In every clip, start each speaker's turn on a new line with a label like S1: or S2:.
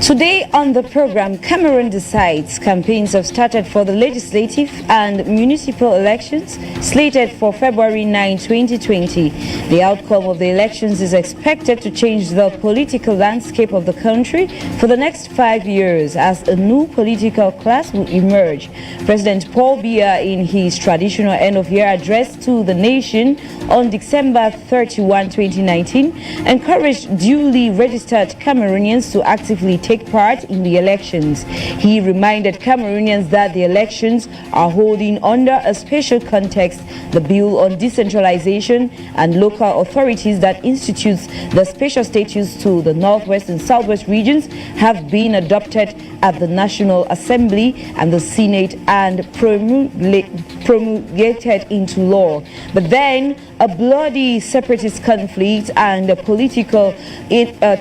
S1: Today on the program, Cameroon decides. Campaigns have started for the legislative and municipal elections slated for February 9, 2020. The outcome of the elections is expected to change the political landscape of the country for the next 5 years as a new political class will emerge. President Paul Biya, in his traditional end-of-year address to the nation on December 31, 2019, encouraged duly registered Cameroonians to actively take part in the elections. He reminded Cameroonians that the elections are holding under a special context. The bill on decentralization and local authorities that institutes the special status to the Northwest and Southwest regions have been adopted at the National Assembly and the Senate and promulgated into law. But then a bloody separatist conflict and political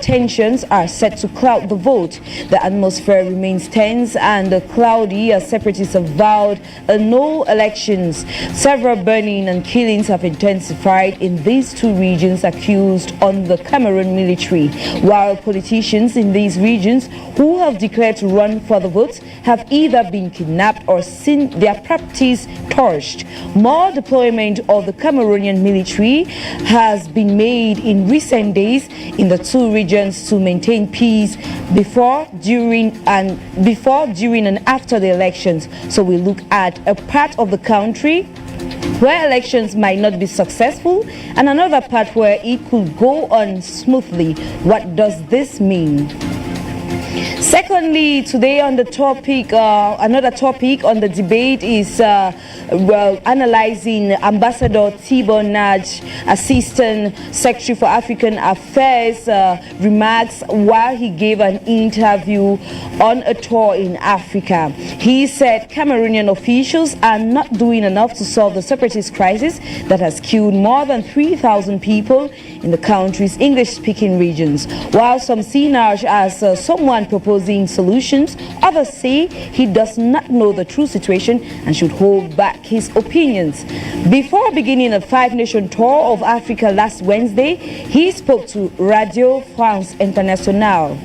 S1: tensions are set to cloud the vote. The atmosphere remains tense and cloudy as separatists have vowed no elections. Several burning and killings have intensified in these two regions accused on the Cameroon military, while politicians in these regions who have declared to run for the votes have either been kidnapped or seen their properties torched. More deployment of the Cameroonian military has been made in recent days in the two regions to maintain peace before, during and after the elections. So we look at a part of the country where elections might not be successful and another part where it could go on smoothly. What does this mean? Secondly, today on the topic, another topic on the debate is analyzing Ambassador Tibonaj, Assistant Secretary for African Affairs, remarks while he gave an interview on a tour in Africa. He said Cameroonian officials are not doing enough to solve the separatist crisis that has killed more than 3,000 people in the country's English-speaking regions. While some see Naj as someone proposing solutions, others say he does not know the true situation and should hold back his opinions. Before beginning a 5-nation tour of Africa last Wednesday, he spoke to Radio France Internationale.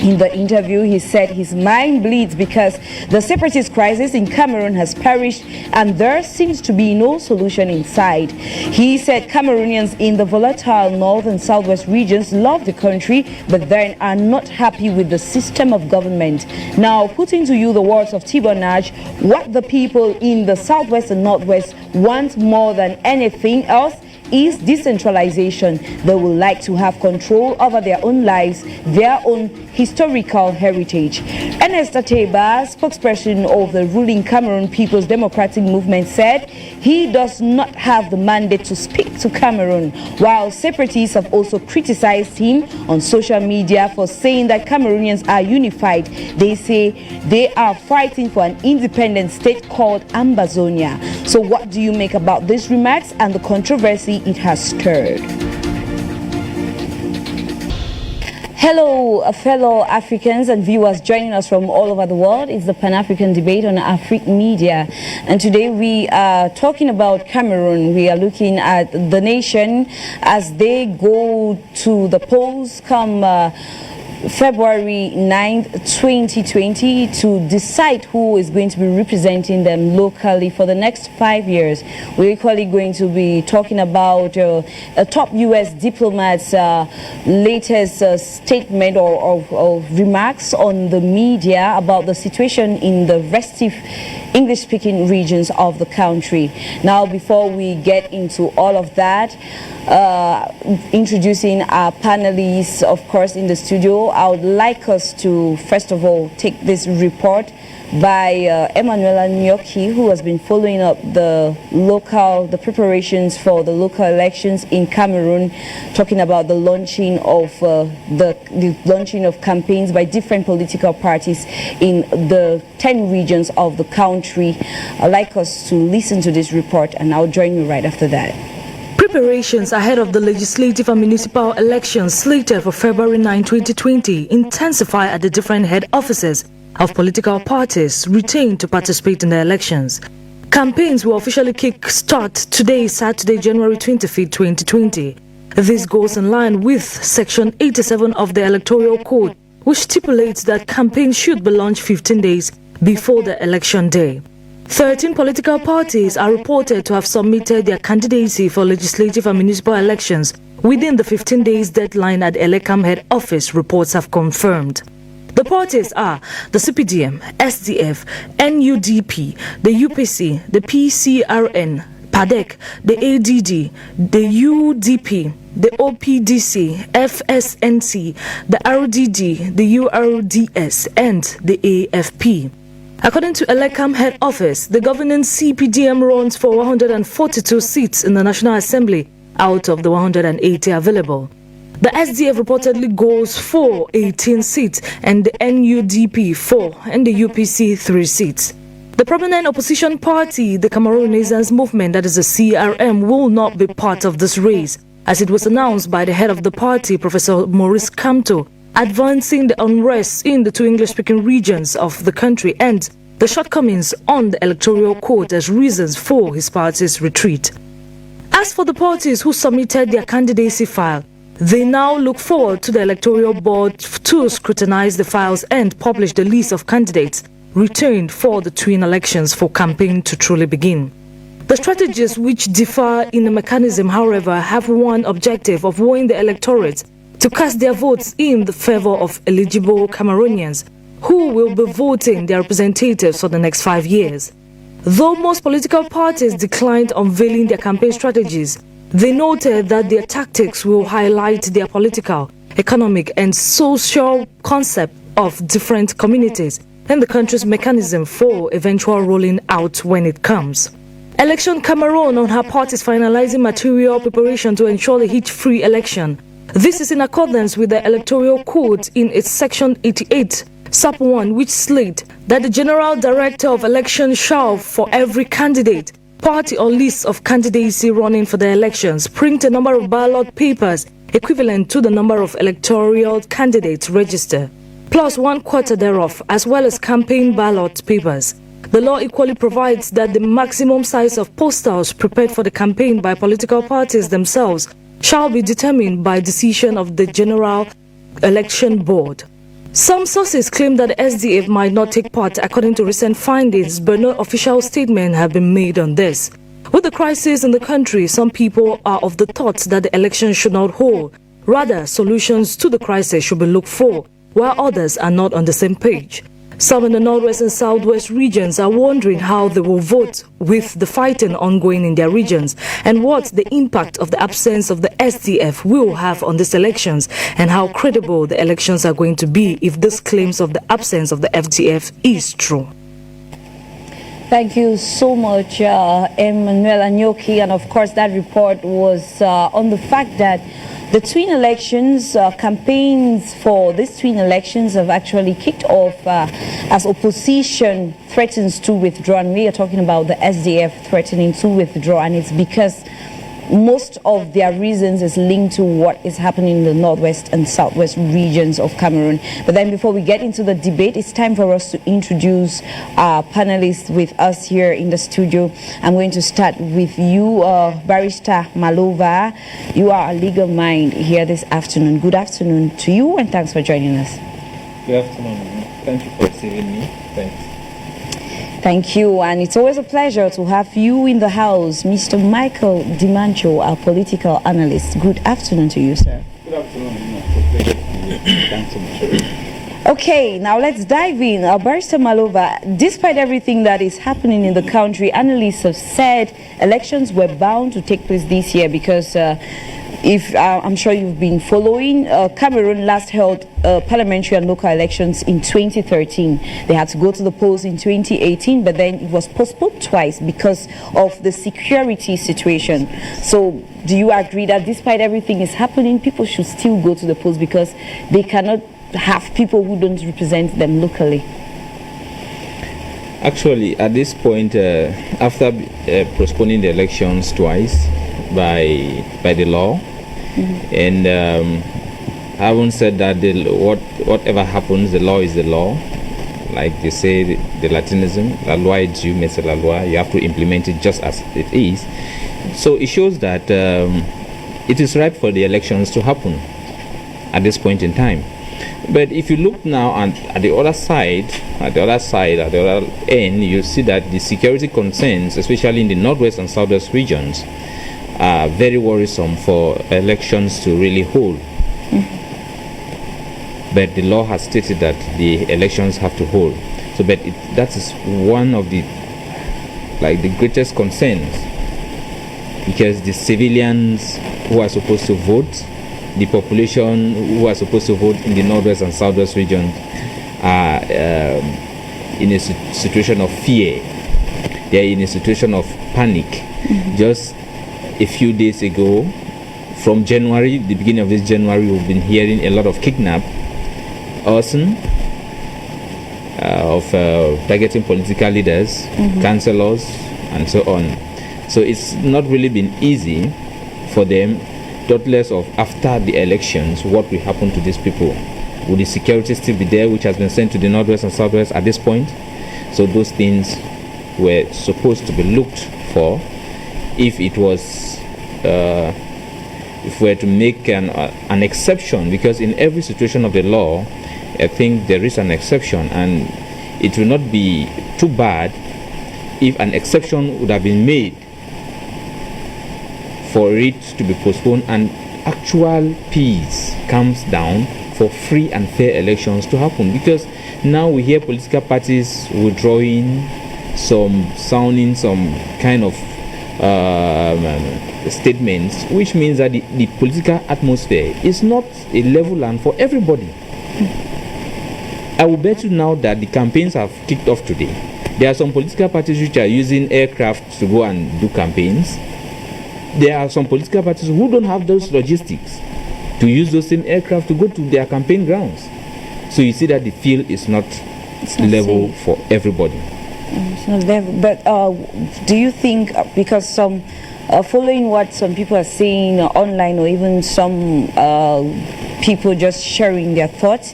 S1: In the interview, he said his mind bleeds because the separatist crisis in Cameroon has perished and there seems to be no solution in sight. He said Cameroonians in the volatile north and southwest regions love the country but then are not happy with the system of government. Now, putting to you the words of Tibonaj, what the people in the southwest and northwest want more than anything else is decentralization. They would like to have control over their own lives, their own historical heritage. Ernest Ateba, spokesperson of the ruling Cameroon People's Democratic Movement, said he does not have the mandate to speak to Cameroon, while separatists have also criticized him on social media for saying that Cameroonians are unified. They say they are fighting for an independent state called Ambazonia. So what do you make about these remarks and the controversy it has stirred? Hello, fellow Africans and viewers joining us from all over the world. It's the Pan-African debate on Afrique Media. And today we are talking about Cameroon. We are looking at the nation as they go to the polls come February 9th, 2020 to decide who is going to be representing them locally for the next 5 years. We're equally going to be talking about a top U.S. diplomat's latest statement or remarks on the media about the situation in the restive English-speaking regions of the country. Now, before we get into all of that, introducing our panelists, of course, in the studio, I would like us to, first of all, take this report by Emanuela Nyoki, who has been following up the preparations for the local elections in Cameroon, talking about the launching of campaigns by different political parties in the 10 regions of the country. I'd like us to listen to this report, and I'll join you right after that.
S2: Preparations ahead of the legislative and municipal elections slated for February 9, 2020 intensify at the different head offices of political parties retained to participate in the elections. Campaigns will officially kick-start today, Saturday, January 25, 2020. This goes in line with Section 87 of the Electoral Code, which stipulates that campaigns should be launched 15 days before the election day. 13 political parties are reported to have submitted their candidacy for legislative and municipal elections within the 15 days deadline at Elekam head office, reports have confirmed. The parties are the CPDM, SDF, NUDP, the UPC, the PCRN, PADEC, the ADD, the UDP, the OPDC, FSNC, the RDD, the URDS, and the AFP. According to Elekam head office, the governing CPDM runs for 142 seats in the National Assembly out of the 180 available. The SDF reportedly goes for 18 seats and the NUDP 4 and the UPC 3 seats. The prominent opposition party, the Cameroon Renaissance Movement, that is the CRM, will not be part of this race, as it was announced by the head of the party, Professor Maurice Kamto, advancing the unrest in the two English-speaking regions of the country and the shortcomings on the electoral code as reasons for his party's retreat. As for the parties who submitted their candidacy file, they now look forward to the electoral board to scrutinize the files and publish the list of candidates retained for the twin elections for campaign to truly begin. The strategies, which differ in the mechanism, however, have one objective of wooing the electorate to cast their votes in the favor of eligible Cameroonians who will be voting their representatives for the next 5 years. Though most political parties declined unveiling their campaign strategies, they noted that their tactics will highlight their political, economic, and social concept of different communities and the country's mechanism for eventual rolling out when it comes. Election Cameroon, on her part, is finalizing material preparation to ensure the hitch-free election. This is in accordance with the electoral code in its section 88, sub 1, which states that the general director of election shall, for every candidate, party or list of candidacy running for the elections, print a number of ballot papers equivalent to the number of electoral candidates registered, plus 1/4 thereof, as well as campaign ballot papers. The law equally provides that the maximum size of posters prepared for the campaign by political parties themselves shall be determined by decision of the General Election Board. Some sources claim that the SDF might not take part according to recent findings, but no official statement have been made on this. With the crisis in the country, some people are of the thought that the election should not hold. Rather, solutions to the crisis should be looked for, while others are not on the same page. Some in the northwest and southwest regions are wondering how they will vote with the fighting ongoing in their regions and what the impact of the absence of the SDF will have on these elections and how credible the elections are going to be if these claims of the absence of the FDF is true.
S1: Thank you so much, Emmanuel Anyoki. And of course, that report was on the fact that the twin elections, campaigns for these twin elections have actually kicked off as opposition threatens to withdraw. And we are talking about the SDF threatening to withdraw. And it's because most of their reasons is linked to what is happening in the northwest and southwest regions of Cameroon. But then before we get into the debate, it's time for us to introduce our panelists with us here in the studio. I'm going to start with you, Barrister Malova. You are a legal mind here this afternoon. Good afternoon to you and thanks for joining us.
S3: Good afternoon. Thank you for receiving me. Thanks.
S1: Thank you, and it's always a pleasure to have you in the house, Mr. Michael Dimancho, our political analyst. Good afternoon to you, sir.
S3: Good afternoon. It's a pleasure to be here. Thanks so much.
S1: Okay, now let's dive in. Barrister Malova, despite everything that is happening in the country, analysts have said elections were bound to take place this year because if I'm sure you've been following, Cameroon last held parliamentary and local elections in 2013. They had to go to the polls in 2018, but then it was postponed twice because of the security situation. So do you agree that despite everything is happening, people should still go to the polls because they cannot have people who don't represent them locally?
S3: Actually, at this point, after postponing the elections twice by the law, and having said that, whatever happens, the law is the law. Like they say, the Latinism, la loi est Dieu, mais c'est la loi. You have to implement it just as it is. So it shows that it is ripe for the elections to happen at this point in time. But if you look now at the other side, at the other end, you see that the security concerns, especially in the northwest and southwest regions, are very worrisome for elections to really hold. But the law has stated that the elections have to hold. So, but that is one of the greatest concerns, because the civilians who are supposed to vote, the population who are supposed to vote in the northwest and southwest regions are in a situation of fear. They are in a situation of panic. Just a few days ago, from January, the beginning of this January, we've been hearing a lot of kidnap, arson, of targeting political leaders, councillors, and so on. So it's not really been easy for them, regardless of after the elections, what will happen to these people. Will the security still be there, which has been sent to the northwest and southwest at this point? So those things were supposed to be looked for. If it was, if we were to make an exception, because in every situation of the law, I think there is an exception, and it will not be too bad if an exception would have been made for it to be postponed and actual peace comes down for free and fair elections to happen. Because now we hear political parties withdrawing, sounding some kind of statements, which means that the political atmosphere is not a level land for everybody. I will bet you now that the campaigns have kicked off today. There are some political parties which are using aircraft to go and do campaigns. There are some political parties who don't have those logistics to use those same aircraft to go to their campaign grounds. So you see that the field is not level safe for everybody.
S1: It's not level. But do you think, because some, following what some people are saying online, or even some people just sharing their thoughts,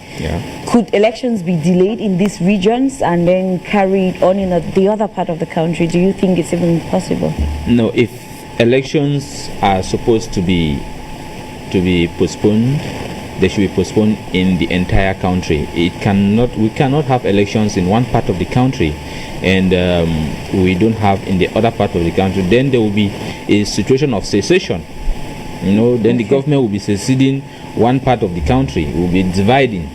S1: could elections be delayed in these regions and then carried on in the other part of the country? Do you think it's even possible?
S3: No, if elections are supposed to be postponed, they should be postponed in the entire country. We cannot have elections in one part of the country and we don't have in the other part of the country. Then there will be a situation of secession. Then the government will be seceding one part of the country, will be dividing.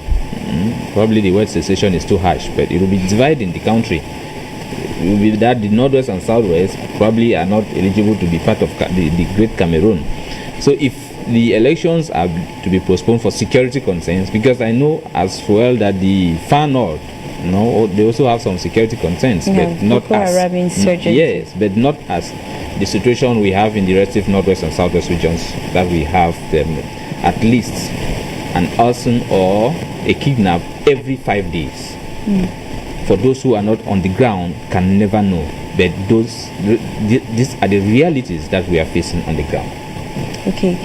S3: Probably the word secession is too harsh, but it will be dividing the country. It will be that the northwest and southwest probably are not eligible to be part of the Great Cameroon. So if the elections are to be postponed for security concerns, because I know as well that the far north, they also have some security concerns, but not as but not as the situation we have in the respective northwest and southwest regions, that we have at least an arson or a kidnap every 5 days. For those who are not on the ground, can never know, but these are the realities that we are facing on the ground.
S1: Okay,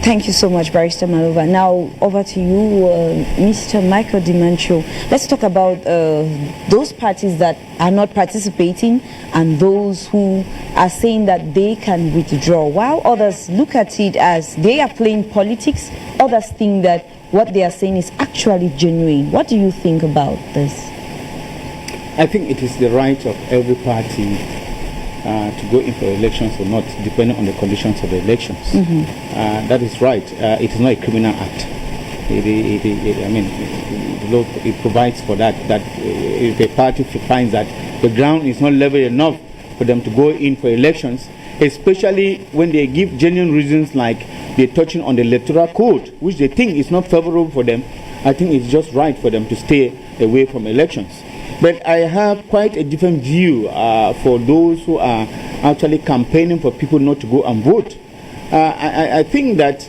S1: thank you so much, Barrister Malova. Now over to you, Mr. Michael Dimancho. Let's talk about those parties that are not participating and those who are saying that they can withdraw, while others look at it as they are playing politics. Others think that what they are saying is actually genuine. What do you think about this?
S4: I think it is the right of every party to go in for elections or not, depending on the conditions of the elections. That is right. It is not a criminal act. The law provides for that. That if a party finds that the ground is not level enough for them to go in for elections, especially when they give genuine reasons like they're touching on the electoral code, which they think is not favorable for them, I think it's just right for them to stay away from elections. But I have quite a different view for those who are actually campaigning for people not to go and vote. I think that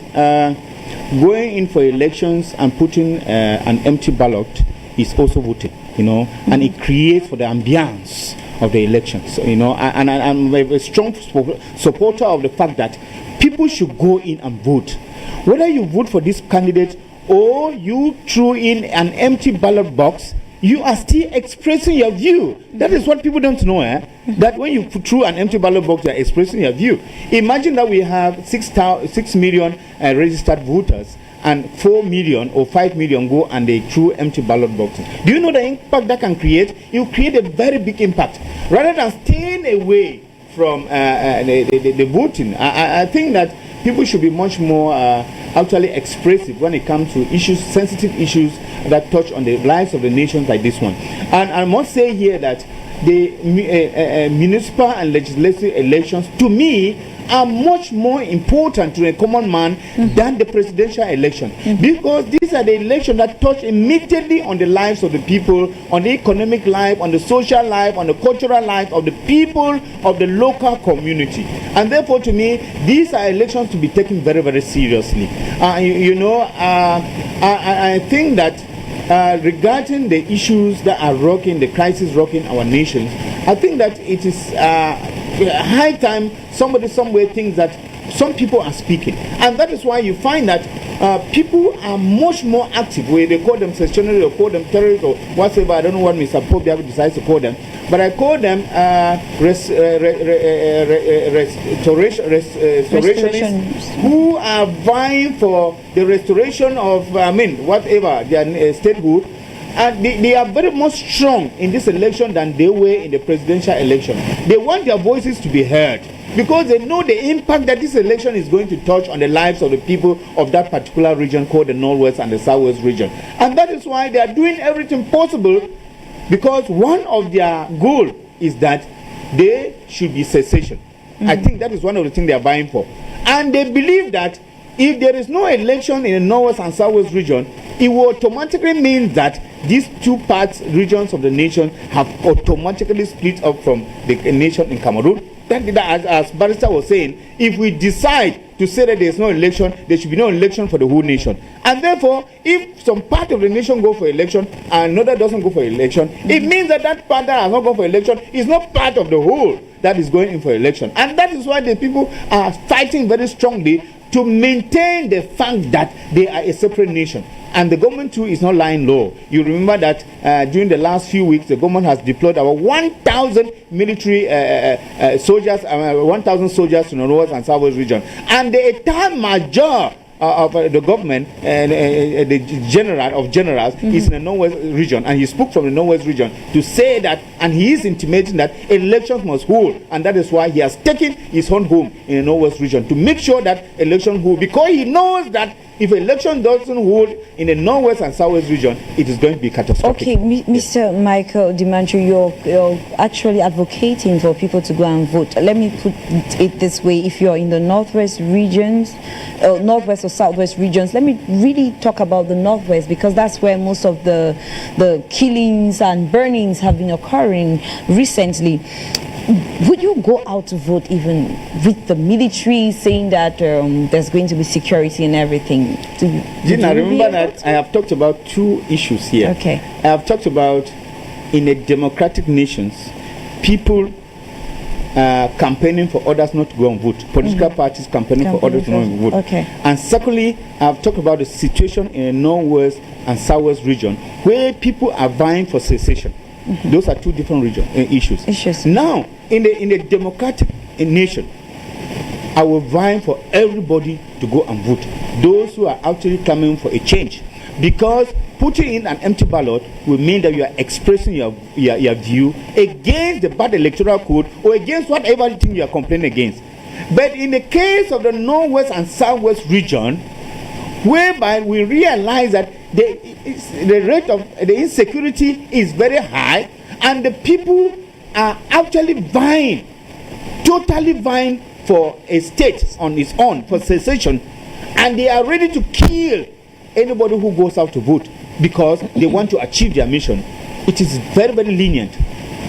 S4: going in for elections and putting an empty ballot is also voting, and it creates for the ambience of the elections, and I'm a strong supporter of the fact that people should go in and vote. Whether you vote for this candidate or you throw in an empty ballot box, you are still expressing your view. That is what people don't know, that when you put through an empty ballot box, you are expressing your view. Imagine that we have 6 million registered voters, and 4 million or 5 million go and they through empty ballot boxes. Do you know the impact that can create? It will create a very big impact. Rather than staying away from the voting, I think that people should be much more actually expressive when it comes to issues, sensitive issues that touch on the lives of the nations like this one. And I must say here that the municipal and legislative elections, to me, are much more important to a common man than the presidential election, because these are the elections that touch immediately on the lives of the people, on the economic life, on the social life, on the cultural life of the people of the local community. And therefore, to me, these are elections to be taken very, very seriously. I think that regarding the issues that are rocking, the crisis rocking our nations, I think that it is high time somebody somewhere thinks that some people are speaking. And that is why you find that people are much more active, where they call them secessionary or call them terrorists or whatever. I don't know what Mr. Pope decides to call them, but I call them restorationists who are vying for the restoration of, whatever, their statehood. And they are very much strong in this election than they were in the presidential election. They want their voices to be heard because they know the impact that this election is going to touch on the lives of the people of that particular region called the Northwest and the Southwest region. And that is why they are doing everything possible, because one of their goals is that they should be cessation. I think that is one of the things they are vying for. And they believe that if there is no election in the Northwest and Southwest region, it will automatically mean that these two parts, regions of the nation, have automatically split up from the nation in Cameroon. That, as Barrister was saying, if we decide to say that there is no election, there should be no election for the whole nation. And therefore, if some part of the nation go for election and another doesn't go for election, it means that that part that has not gone for election is not part of the whole that is going in for election. And that is why the people are fighting very strongly to maintain the fact that they are a separate nation. And the government too is not lying low. You remember that during the last few weeks, the government has deployed about 1,000 military soldiers, 1,000 soldiers to the Northwest and Southwest region. And the entire major of the government, the general of generals, is in the Northwest region, and he spoke from the Northwest region to say that, and he is intimating that elections must hold, and that is why he has taken his own home in the Northwest region to make sure that elections hold, because he knows that if election doesn't hold in the Northwest and Southwest region, it is going to be catastrophic.
S1: Okay, Mr. Michael Dimantri, you're actually advocating for people to go and vote. Let me put it this way: if you're in the Northwest regions, Northwest or Southwest regions, let me really talk about the Northwest, because that's where most of the killings and burnings have been occurring recently. Would you go out to vote even with the military saying that there's going to be security and everything?
S4: Gina, remember that I have talked about two issues here.
S1: Okay.
S4: I have talked about, in a democratic nations, people campaigning for others not to go and vote. Political parties campaigning for others not to vote.
S1: Okay.
S4: And secondly, I have talked about the situation in the Northwest and Southwest region where people are vying for cessation. Those are two different issues. Now, in the democratic nation, I will vie for everybody to go and vote. Those who are actually coming for a change, because putting in an empty ballot will mean that you are expressing your view against the bad electoral code or against whatever thing you are complaining against. But in the case of the Northwest and Southwest region, whereby we realize that the rate of the insecurity is very high, and the people are actually totally vying for a state on its own, for cessation, and they are ready to kill anybody who goes out to vote because they want to achieve their mission. It is very, very lenient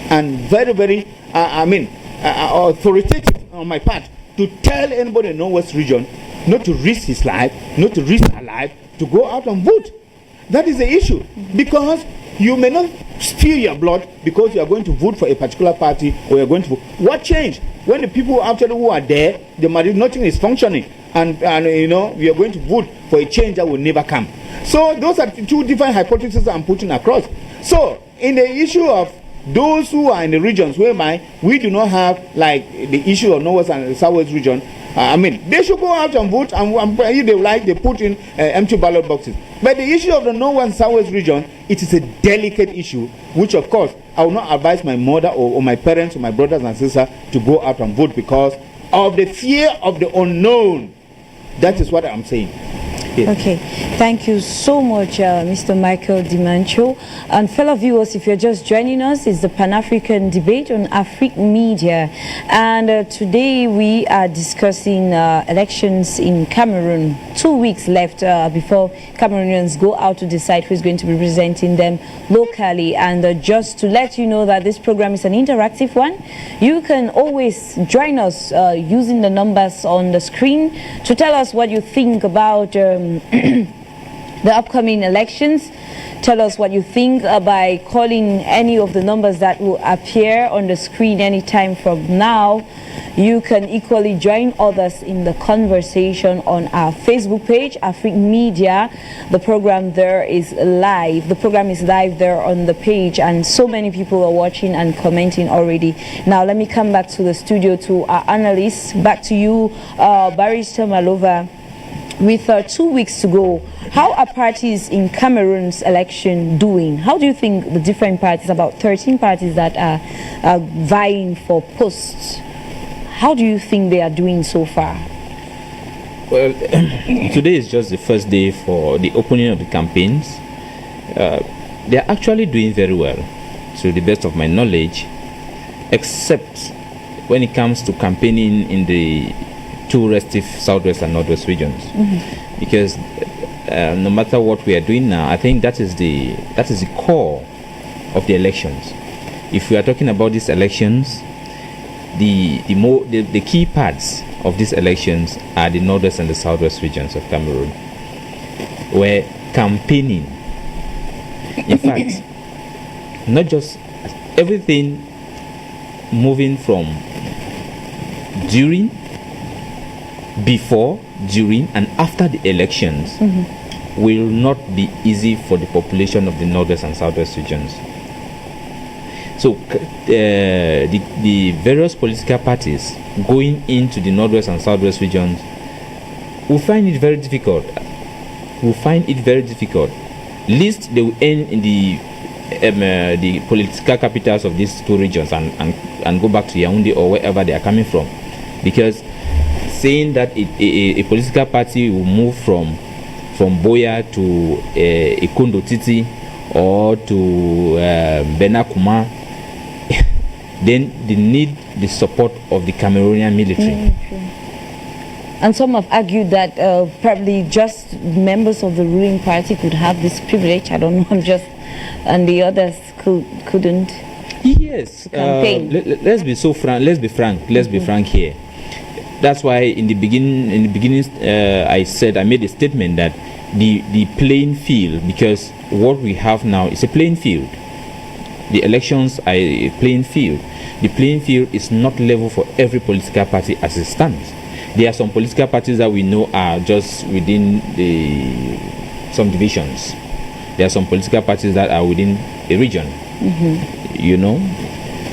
S4: and very, very, authoritative on my part to tell anybody in the Northwest region not to risk his life, not to risk her life, to go out and vote. That is the issue, because you may not spill your blood because you are going to vote for a particular party, or you are going to vote. What changed when the people actually who are there, nothing is functioning, and we are going to vote for a change that will never come. So those are two different hypotheses I'm putting across. So in the issue of those who are in the regions whereby we do not have, like the issue of Northwest and Southwest region, I mean, they should go out and vote, and if they like, they put in empty ballot boxes. But the issue of the North and Southwest region, it is a delicate issue, which of course, I will not advise my mother or my parents or my brothers and sisters to go out and vote because of the fear of the unknown. That is what I'm saying. Yes.
S1: Okay, thank you so much, Mr. Michael Dimancho. And fellow viewers, if you're just joining us, it's the Pan-African debate on Afrique media. And today we are discussing elections in Cameroon. 2 weeks left before Cameroonians go out to decide who's going to be representing them locally. And just to let you know that this program is an interactive one, you can always join us using the numbers on the screen to tell us what you think about the upcoming elections. Tell us what you think by calling any of the numbers that will appear on the screen anytime from now. You can equally join others in the conversation on our Facebook page, Afrique Media. The program there is live. The program is live there on the page, and so many people are watching and commenting already. Now let me come back to the studio to our analysts. Back to you, Barrister Malova. With 2 weeks to go, how are parties in Cameroon's election doing? How do you think the different parties, about 13 parties that are vying for posts, how do you think they are doing so far?
S3: Well, today is just the first day for the opening of the campaigns. They are actually doing very well, to the best of my knowledge, except when it comes to campaigning in the two restive southwest and northwest regions, because no matter what we are doing now, I think that is the core of the elections. If we are talking about these elections, the key parts of these elections are the northwest and the southwest regions of Cameroon, where campaigning, in fact, not just everything moving from during, before, during, and after the elections will not be easy for the population of the northwest and southwest regions. So the various political parties going into the northwest and southwest regions will find it very difficult. Least they will end in the political capitals of these two regions and go back to Yaoundé or wherever they are coming from, because saying that a political party will move from Boya to Ikondo Titi or to Benakuma, then they need the support of the Cameroonian military.
S1: And some have argued that probably just members of the ruling party could have this privilege. I don't know, and the others couldn't.
S3: Yes,
S1: campaign.
S3: Let's be frank. Let's be frank here. That's why in the beginning, I made a statement that the playing field, because what we have now is a playing field. The elections are a playing field. The playing field is not level for every political party as it stands. There are some political parties that we know are just within some divisions. There are some political parties that are within a region,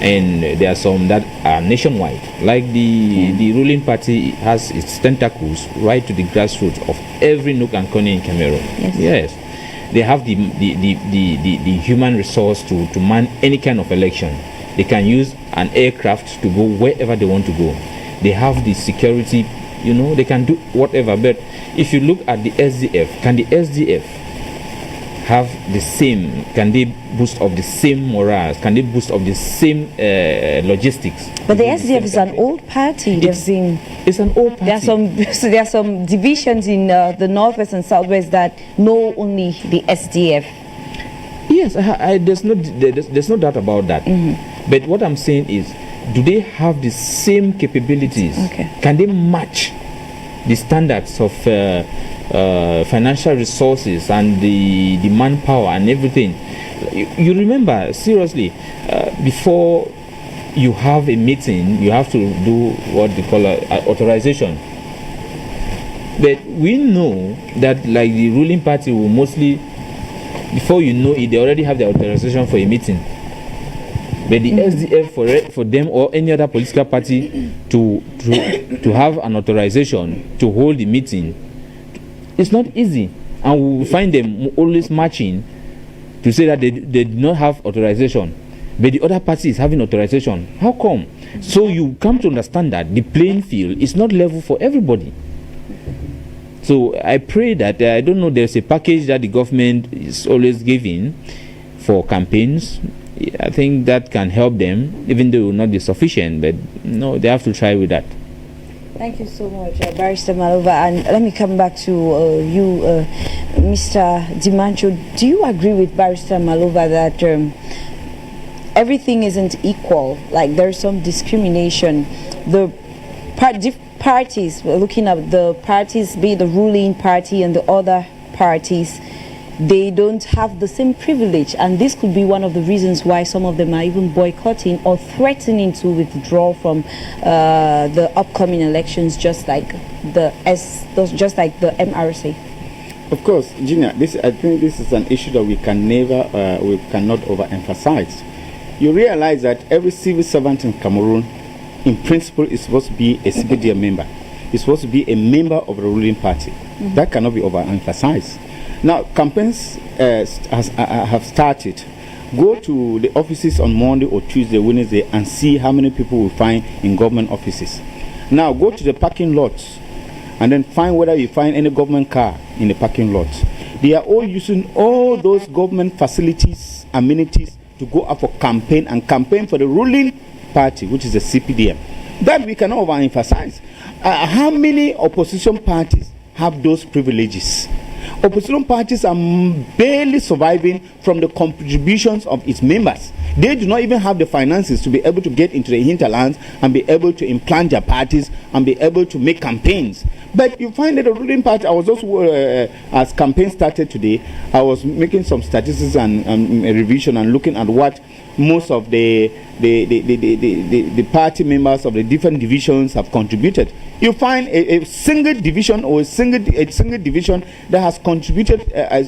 S3: and there are some that are nationwide. Like the ruling party has its tentacles right to the grassroots of every nook and corner in Cameroon. Yes. They have the human resource to man any kind of election. They can use an aircraft to go wherever they want to go. They have the security, they can do whatever. But if you look at the SDF, can the SDF have the same, can they boast of the same morals, can they boast of the same logistics?
S1: But the SDF is an old party.
S3: It's an old party.
S1: There are some divisions in the northwest and southwest that know only the SDF.
S3: Yes, there's no doubt about that. But what I'm saying is, do they have the same capabilities? Can they match the standards of financial resources and the manpower and everything? You remember, seriously, before you have a meeting, you have to do what they call authorization. But we know that, like, the ruling party will mostly, before you know it, they already have the authorization for a meeting. But the SDF for them or any other political party to have an authorization to hold the meeting, it's not easy. And we will find them always marching to say that they did not have authorization, but the other party is having authorization. How come? So you come to understand that the playing field is not level for everybody. So I pray that, I don't know, there's a package that the government is always giving for campaigns. I think that can help them, even though it will not be sufficient, but no, they have to try with that.
S1: Thank you so much, Barrister Malova. And let me come back to you, Mr. Dimancho. Do you agree with Barrister Malova that everything isn't equal? Like there's some discrimination. The parties, we're looking at the parties, be it the ruling party and the other parties, they don't have the same privilege, and this could be one of the reasons why some of them are even boycotting or threatening to withdraw from the upcoming elections, just like the MRC.
S4: Of course, Gina, I think this is an issue that we cannot overemphasize. You realize that every civil servant in Cameroon, in principle, is supposed to be a CPDM member. It's supposed to be a member of the ruling party. That cannot be overemphasized. Now, campaigns have started. Go to the offices on Monday or Tuesday, Wednesday, and see how many people we find in government offices. Now, go to the parking lots and then find whether you find any government car in the parking lot. They are all using all those government facilities, amenities, to go up for campaign and campaign for the ruling party, which is the CPDM. That we cannot overemphasize. How many opposition parties have those privileges? Opposition parties are barely surviving from the contributions of its members. They do not even have the finances to be able to get into the hinterlands and be able to implant their parties and be able to make campaigns. But you find that the ruling party, I was also, as campaign started today, I was making some statistics and a revision and looking at what most of the party members of the different divisions have contributed. You find a single division or a single division that has contributed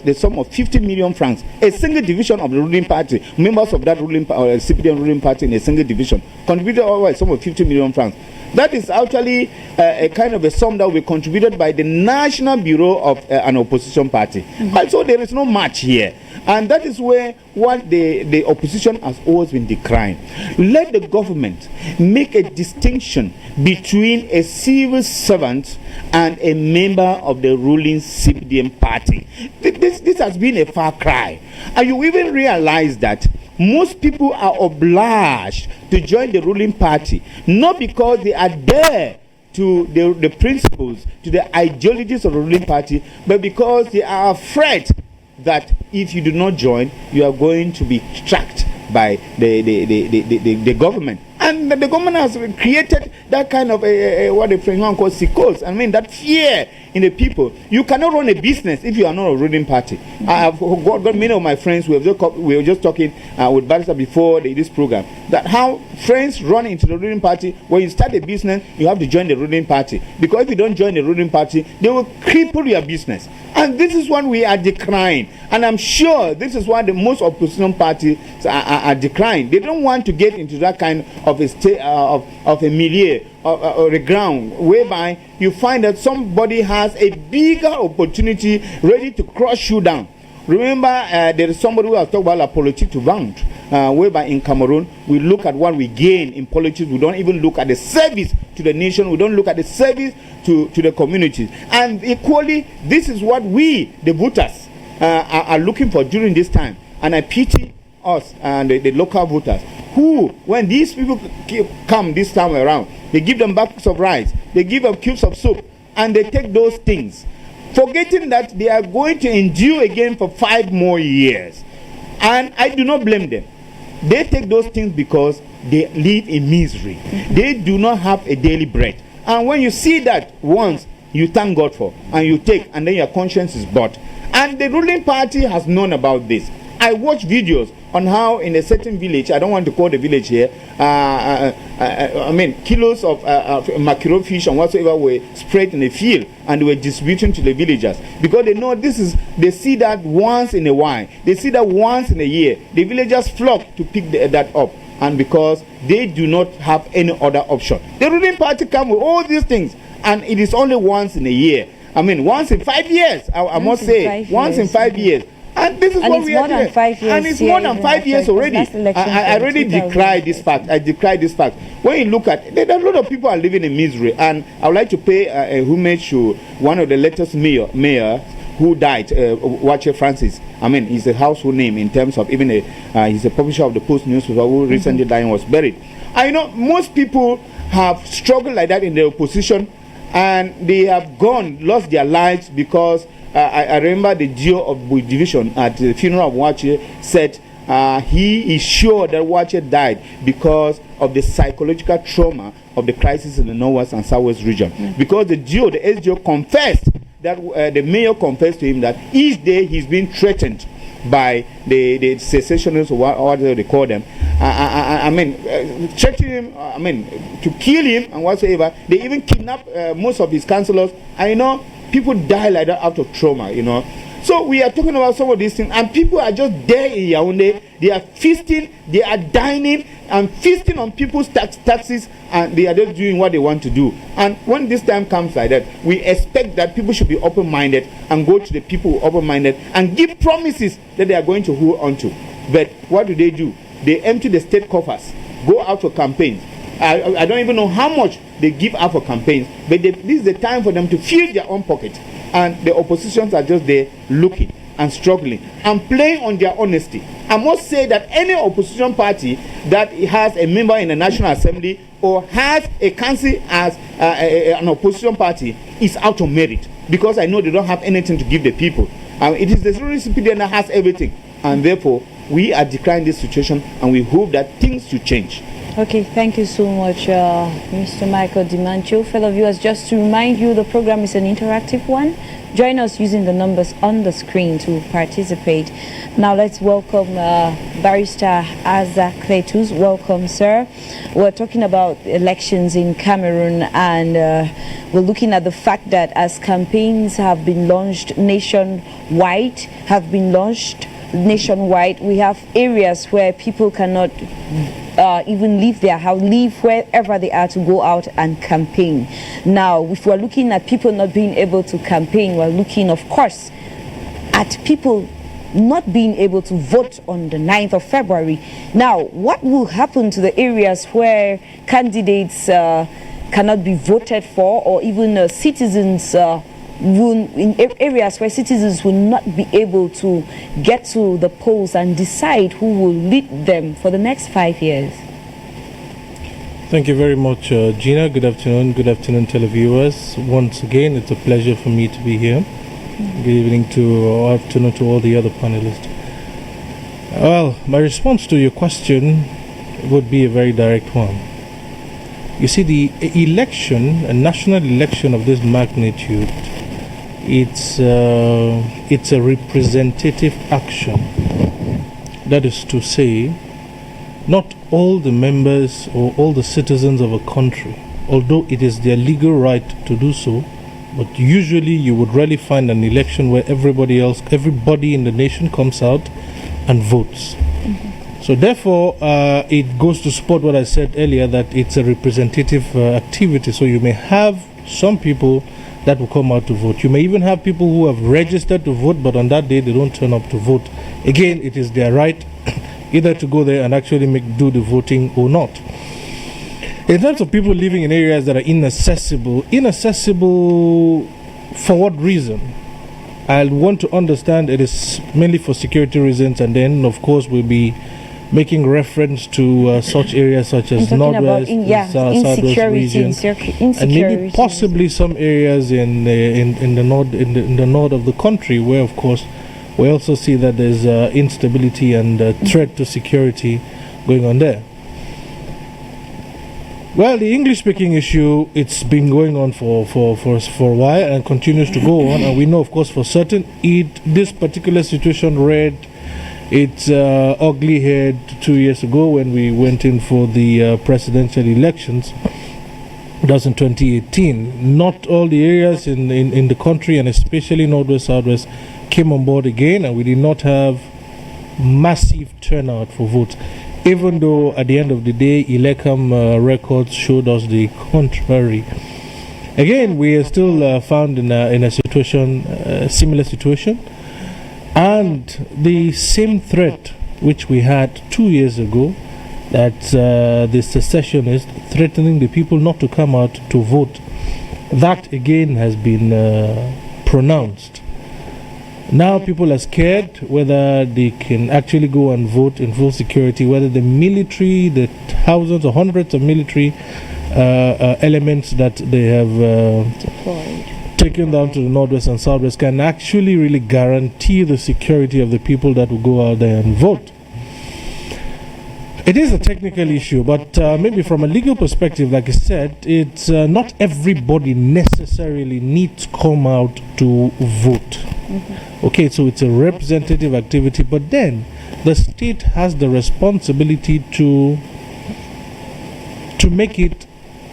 S4: the sum of 50 million francs. A single division of the ruling party, members of that ruling CPDM ruling party in a single division contributed over a sum of 50 million francs. That is actually a kind of a sum that will be contributed by the National Bureau of an opposition party. Also, there is no match here. And that is where what the opposition has always been decrying. Let the government make a distinction between a civil servant and a member of the ruling CPDM party. This has been a far cry. And you even realize that most people are obliged to join the ruling party, not because they are there to the principles, to the ideologies of the ruling party, but because they are afraid that if you do not join, you are going to be tracked by the government. And the government has created that kind of what the French call psychose. I mean, that fear in the people. You cannot run a business if you are not a ruling party. I have got many of my friends. We were just talking with Barrister before this program, that how friends run into the ruling party. When you start a business, you have to join the ruling party, because if you don't join the ruling party, they will cripple your business. And this is what we are decrying. And I'm sure this is why the most opposition parties are decrying. They don't want to get into that kind of a milieu or a ground whereby you find that somebody has a bigger opportunity ready to crush you down. Remember, there is somebody who has talked about la politique to vendre, whereby in Cameroon we look at what we gain in politics. We don't even look at the service to the nation. We don't look at the service to the communities. And equally, this is what we, the voters, are looking for during this time. And I pity us and the local voters who, when these people come this time around, they give them bags of rice, they give them cubes of soup, and they take those things, forgetting that they are going to endure again for 5 more years. And I do not blame them. They take those things because they live in misery. They do not have a daily bread. And when you see that once, you thank God for, and you take, and then your conscience is bought. And the ruling party has known about this. I watch videos on how in a certain village, I don't want to call the village here, kilos of mackerel fish and whatsoever were spread in the field, and they were distributing to the villagers, because they know they see that once in a while, they see that once in a year. The villagers flock to pick that up, and because they do not have any other option. The ruling party come with all these things, and it is only once in a year. I mean, once in 5 years, I must say, once in 5 years. And this is what we are doing. And it's more than 5 years already. I already decry this fact. I decry this fact. When you look at, there are a lot of people are living in misery, and I would like to pay a homage to one of the latest mayor who died, Wache Francis. I mean, he's a household name in terms of even he's a publisher of the Post newspaper who recently died and was buried. I know most people have struggled like that in the opposition, and they have lost their lives because I remember the GO of Bui Division at the funeral of Wache said he is sure that Wache died because of the psychological trauma of the crisis in the Northwest and Southwest region. Because the SGO confessed that the mayor confessed to him that each day he's been threatened by the secessionists, or whatever they call them. I mean, threatening him, I mean, to kill him and whatsoever. They even kidnap most of his councillors. I know people die like that out of trauma, you know. So we are talking about some of these things, and people are just there in Yaoundé. They are feasting, they are dining and feasting on people's taxes, and they are just doing what they want to do. And when this time comes like that, we expect that people should be open-minded and go to the people open-minded and give promises that they are going to hold on to. But what do? They empty the state coffers, go out for campaigns. I don't even know how much they give out for campaigns, but this is the time for them to fill their own pockets. And the oppositions are just there looking and struggling and playing on their honesty. I must say that any opposition party that has a member in the National Assembly or has a council as an opposition party is out of merit, because I know they don't have anything to give the people. It is the ruling CPDN that has everything, and therefore we are decrying this situation, and we hope that things should change.
S1: Okay, thank you so much, Mr. Michael Dimancho. Fellow viewers, just to remind you, the program is an interactive one. Join us using the numbers on the screen to participate. Now let's welcome Barrister Azza Kletus. Welcome, sir. We're talking about elections in Cameroon, and we're looking at the fact that as campaigns have been launched nationwide, we have areas where people cannot even leave their house, leave wherever they are to go out and campaign. Now, if we're looking at people not being able to campaign, we're looking, of course, at people not being able to vote on the 9th of February. Now, what will happen to the areas where candidates cannot be voted for, or even citizens in areas where citizens will not be able to get to the polls and decide who will lead them for the next 5 years?
S5: Thank you very much, Gina. Good afternoon, televiewers. Once again, it's a pleasure for me to be here. Good evening or afternoon to all the other panelists. Well, my response to your question would be a very direct one. You see, the election, a national election of this magnitude, it's a representative action. That is to say, not all the members or all the citizens of a country, although it is their legal right to do so, but usually you would rarely find an election where everybody in the nation comes out and votes. So therefore, it goes to support what I said earlier, that it's a representative activity. So you may have some people that will come out to vote. You may even have people who have registered to vote, but on that day they don't turn up to vote. Again, it is their right either to go there and actually do the voting or not. In terms of people living in areas that are inaccessible for what reason? I want to understand it is mainly for security reasons, and then of course we'll be making reference to such areas such as Northwest, Southwest region, and maybe possibly some areas in the north of the country, where of course we also see that there's instability and threat to security going on there. Well, the English-speaking issue, it's been going on for a while and continues to go on, and we know, of course, for certain, this particular situation read its ugly head 2 years ago when we went in for the presidential elections. That was in 2018. Not all the areas in the country, and especially Northwest, Southwest, came on board again, and we did not have massive turnout for votes. even though at the end of the day, Elecam records showed us the contrary. Again, we are still found in a situation, similar situation, and the same threat which we had 2 years ago, that the secessionists threatening the people not to come out to vote, that again has been pronounced. Now people are scared whether they can actually go and vote in full security, whether the military, the thousands or hundreds of military elements that they have taken down to the northwest and southwest can actually really guarantee the security of the people that will go out there and vote. It is a technical issue, but maybe from a legal perspective, like I said, it's not everybody necessarily needs to come out to vote. Okay, so it's a representative activity, but then the state has the responsibility to make it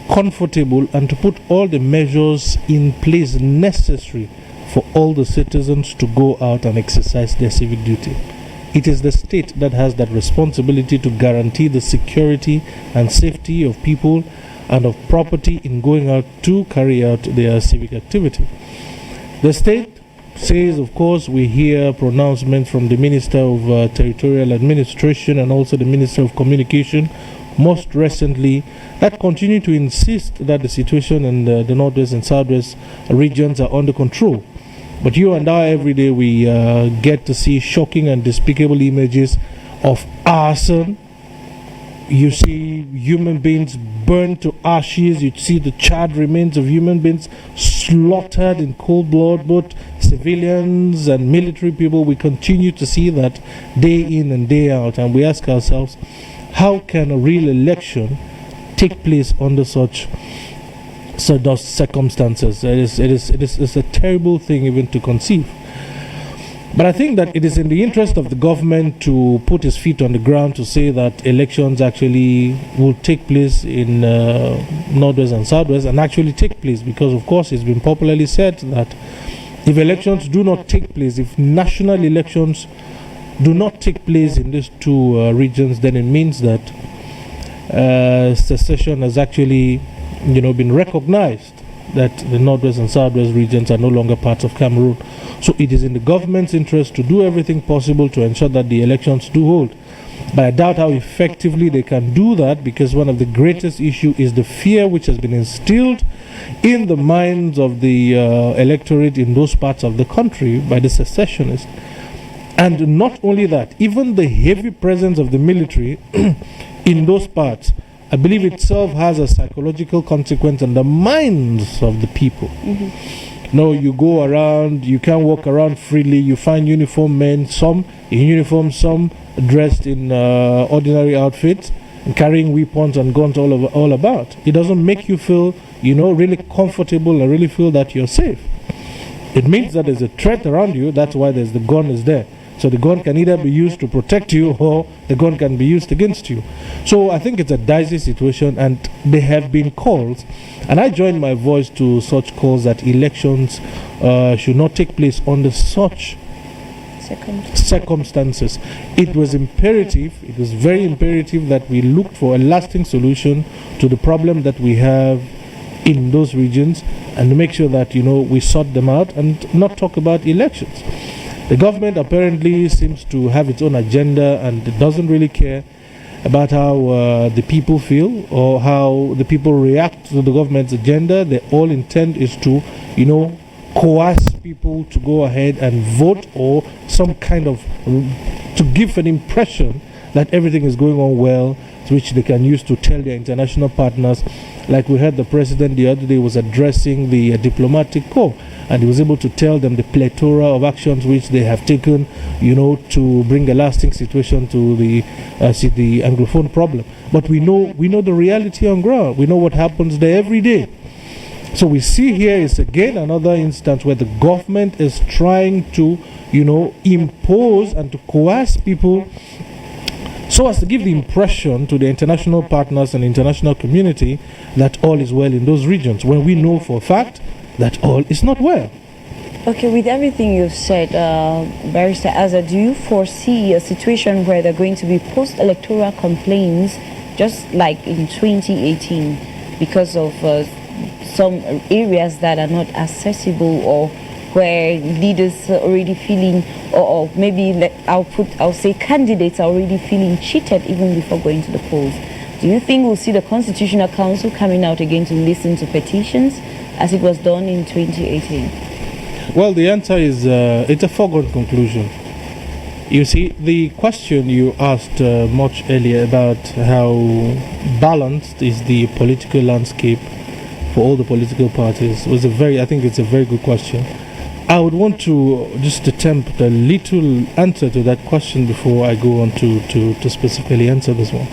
S5: comfortable and to put all the measures in place necessary for all the citizens to go out and exercise their civic duty. It is the state that has that responsibility to guarantee the security and safety of people and of property in going out to carry out their civic activity. The state says, of course, we hear pronouncements from the Minister of Territorial Administration and also the Minister of Communication, most recently, that continue to insist that the situation in the northwest and southwest regions are under control. But you and I, every day, we get to see shocking and despicable images of arson. You see human beings burned to ashes. You see the charred remains of human beings slaughtered in cold blood, both civilians and military people. We continue to see that day in and day out. And we ask ourselves, how can a real election take place under such circumstances? It is a terrible thing even to conceive. But I think that it is in the interest of the government to put its feet on the ground to say that elections actually will take place in northwest and southwest, and actually take place, because of course it's been popularly said that if elections do not take place, if national elections do not take place in these two regions, then it means that secession has actually, been recognized, that the northwest and southwest regions are no longer parts of Cameroon. So it is in the government's interest to do everything possible to ensure that the elections do hold. But I doubt how effectively they can do that, because one of the greatest issues is the fear which has been instilled in the minds of the electorate in those parts of the country by the secessionists. And not only that, even the heavy presence of the military in those parts, I believe itself has a psychological consequence on the minds of the people. No, you go around, you can't walk around freely. You find uniformed men, some in uniform, some dressed in ordinary outfits, and carrying weapons and guns all about. It doesn't make you feel, really comfortable and really feel that you're safe. It means that there's a threat around you. That's why the gun is there. So the gun can either be used to protect you, or the gun can be used against you. So I think it's a dicey situation, and there have been calls, and I join my voice to such calls that elections should not take place under such circumstances. It was imperative, it was very imperative that we looked for a lasting solution to the problem that we have in those regions, and to make sure that, we sort them out and not talk about elections. The government apparently seems to have its own agenda, and it doesn't really care about how the people feel or how the people react to the government's agenda. Their all intent is to, coerce people to go ahead and vote, or some kind of, to give an impression that everything is going on well, which they can use to tell their international partners. Like we heard the president the other day was addressing the diplomatic corps, and he was able to tell them the plethora of actions which they have taken, to bring a lasting situation to the Anglophone problem. But we know the reality on ground. We know what happens there every day. So we see here is again another instance where the government is trying to, impose and to coerce people, so as to give the impression to the international partners and international community that all is well in those regions, when we know for a fact that all is not well.
S1: Okay, with everything you've said, Barrister Azza, do you foresee a situation where there are going to be post-electoral complaints just like in 2018 because of some areas that are not accessible, or where leaders are already feeling, or maybe I'll say candidates are already feeling cheated even before going to the polls? Do you think we'll see the Constitutional Council coming out again to listen to petitions as it was done in 2018?
S5: Well, the answer is it's a foregone conclusion. You see, the question you asked much earlier about how balanced is the political landscape for all the political parties was I think it's a very good question. I would want to just attempt a little answer to that question before I go on to specifically answer this one.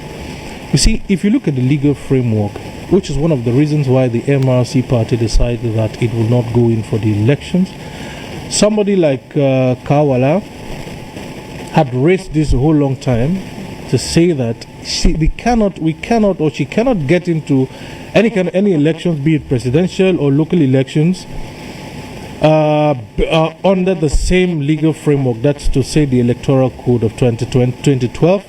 S5: You see, if you look at the legal framework, which is one of the reasons why the MRC party decided that it will not go in for the elections, somebody like Kawala had raised this a whole long time to say that she cannot get into any elections, be it presidential or local elections, under the same legal framework. That's to say, the Electoral Code of 2012.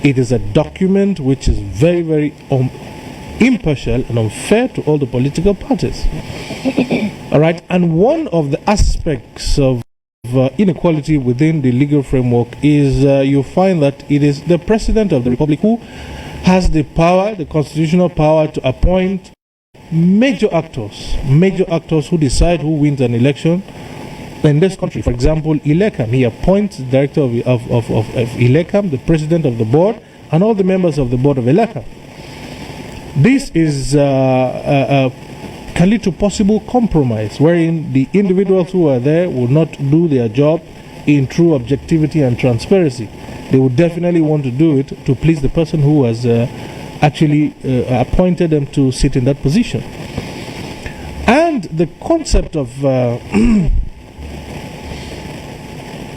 S5: It is a document which is very, very impartial and unfair to all the political parties. All right, and one of the aspects of inequality within the legal framework is you find that it is the President of the Republic who has the power, the constitutional power, to appoint major actors who decide who wins an election in this country. For example, Ilekam, he appoints the director of Ilekam, the president of the board, and all the members of the board of Ilekam. This is can lead to possible compromise, wherein the individuals who are there will not do their job in true objectivity and transparency. They would definitely want to do it to please the person who has actually appointed them to sit in that position. And the concept of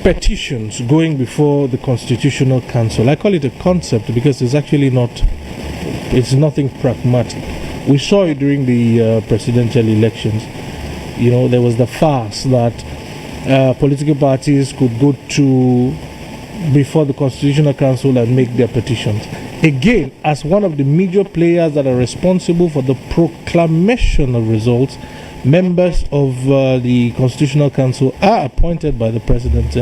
S5: petitions going before the Constitutional Council, I call it a concept because it's actually it's nothing pragmatic. We saw it during the presidential elections. You know, there was the farce that political parties could go to before the Constitutional Council and make their petitions. Again, as one of the major players that are responsible for the proclamation of results, members of the Constitutional Council are appointed by the President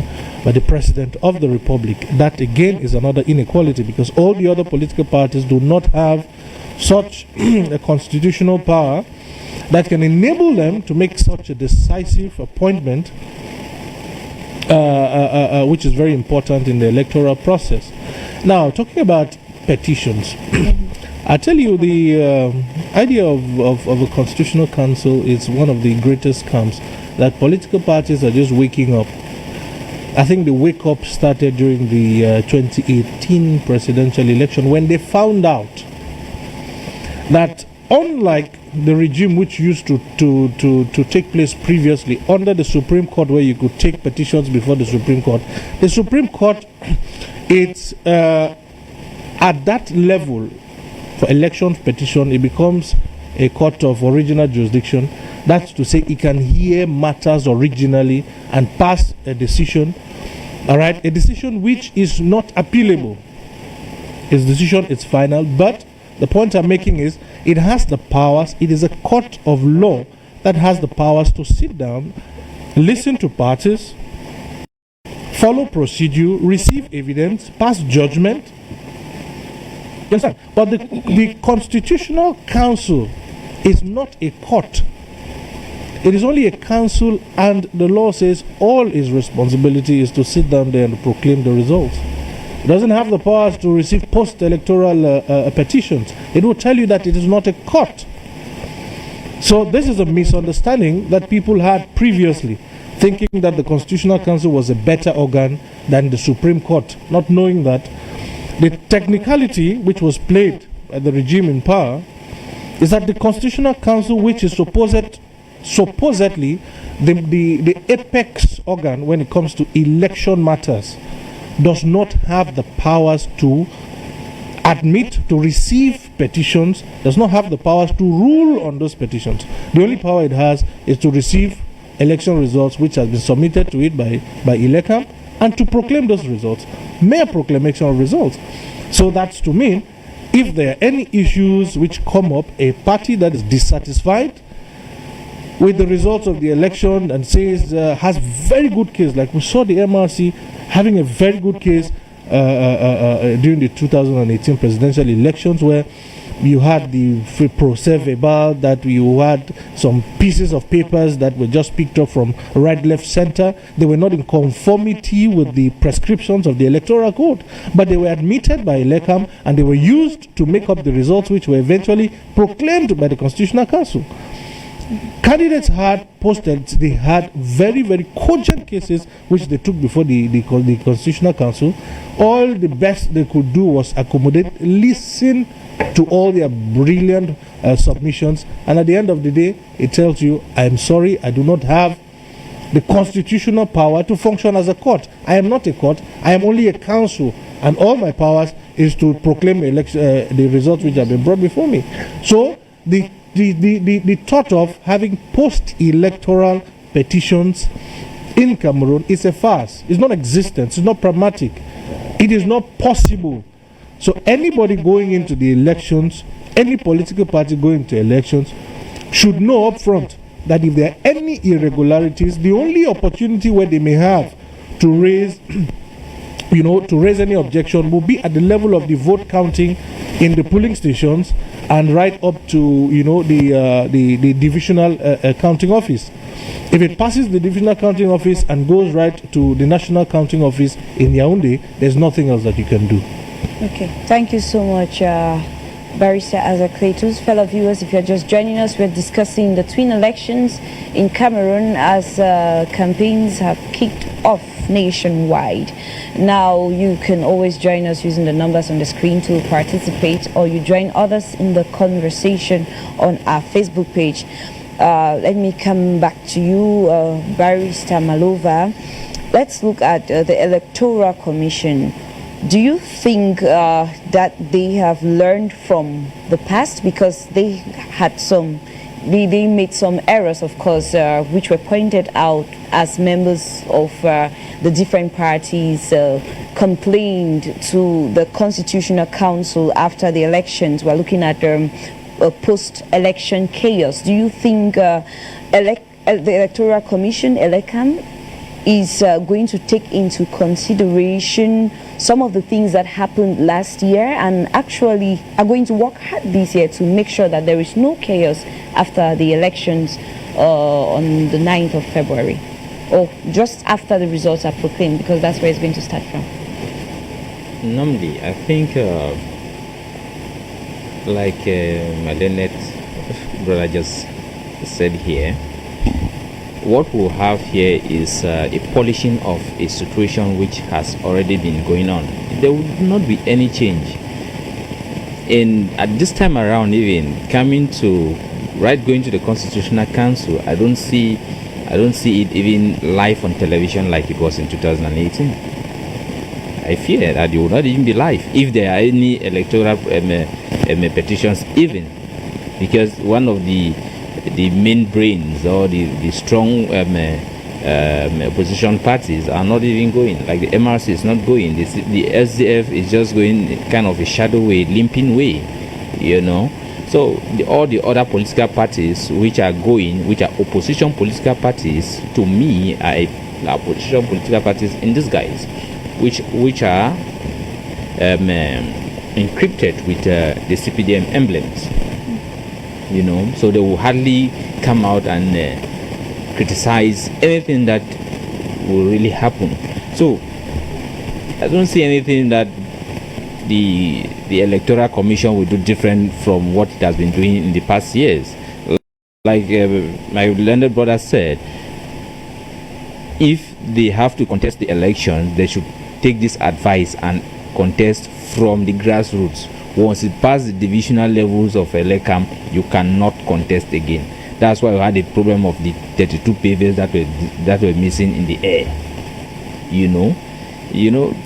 S5: of the Republic. That again is another inequality, because all the other political parties do not have such a constitutional power that can enable them to make such a decisive appointment, which is very important in the electoral process. Now, talking about petitions, I tell you, the idea of a constitutional council is one of the greatest scams that political parties are just waking up. I think the wake up started during the 2018 presidential election, when they found out that unlike the regime which used to take place previously under the Supreme Court, where you could take petitions before the Supreme Court, it's at that level for election petition, it becomes a court of original jurisdiction. That's to say, it can hear matters originally and pass a decision, all right, a decision which is not appealable. Its decision is final, but the point I'm making is it has the powers. It is a court of law that has the powers to sit down, listen to parties, follow procedure, receive evidence, pass judgment. You understand? But the Constitutional Council is not a court. It is only a council, and the law says all its responsibility is to sit down there and proclaim the results. It doesn't have the powers to receive post-electoral petitions. It will tell you that it is not a court. So this is a misunderstanding that people had previously, thinking that the Constitutional Council was a better organ than the Supreme Court, not knowing that the technicality which was played by the regime in power is that the Constitutional Council, which is supposedly the apex organ when it comes to election matters, does not have the powers to admit, to receive petitions, does not have the powers to rule on those petitions. The only power it has is to receive election results which has been submitted to it by Elecam, and to proclaim those results, mere proclamation of results. So that's to mean, if there are any issues which come up, a party that is dissatisfied with the results of the election and says has very good case, like we saw the MRC having a very good case during the 2018 presidential elections, where you had the Fcfa, that you had some pieces of papers that were just picked up from right, left, center. They were not in conformity with the prescriptions of the electoral code, but they were admitted by Elecam and they were used to make up the results which were eventually proclaimed by the Constitutional Council. Candidates had posted, they had very, very cogent cases which they took before the Constitutional Council. All the best they could do was accommodate, listen to all their brilliant submissions, and at the end of the day, it tells you, I'm sorry, I do not have the constitutional power to function as a court. I am not a court, I am only a council, and all my powers is to proclaim the results which have been brought before me. So the thought of having post-electoral petitions in Cameroon is a farce. It's not existent, it's not pragmatic, it is not possible. So anybody going into the elections, any political party going to elections, should know up front that if there are any irregularities, the only opportunity where they may have to raise to raise any objection will be at the level of the vote counting in the polling stations and right up to the divisional counting office. If it passes the divisional counting office and goes right to the national counting office in Yaoundé, there's nothing else that you can do.
S1: Okay, thank you so much, Barrister Isaac Cletus. Fellow viewers, if you're just joining us, we're discussing the twin elections in Cameroon as campaigns have kicked off nationwide. Now, you can always join us using the numbers on the screen to participate, or you join others in the conversation on our Facebook page. Let me come back to you, Barrister Malova. Let's look at the Electoral Commission. Do you think that they have learned from the past, because they had they made some errors, of course, which were pointed out as members of the different parties complained to the Constitutional Council after the elections? We're looking at post-election chaos. Do you think the Electoral Commission, Elecam, is going to take into consideration some of the things that happened last year and actually are going to work hard this year to make sure that there is no chaos after the elections on the 9th of February, or just after the results are proclaimed, because that's where it's going to start from?
S3: Normally, I think like my learned brother just said here, what we'll have here is a polishing of a situation which has already been going on. There will not be any change. And at this time around, even going to the Constitutional Council, I don't see it even live on television like it was in 2018. I fear that it will not even be live if there are any electoral petitions, even, because one of the main brains or the strong opposition parties are not even going. Like the MRC is not going. The SDF is just going kind of a shadow way, limping way, So all the other political parties which are opposition political parties, to me, are opposition political parties in disguise, which are encrypted with the CPDM emblems. So they will hardly come out and criticize anything that will really happen. So I don't see anything that the Electoral Commission will do different from what it has been doing in the past years. Like my learned brother said, if they have to contest the election, they should take this advice and contest from the grassroots. Once it passes the divisional levels of Elecam, you cannot contest again. That's why we had the problem of the 32 pages that were missing in the air.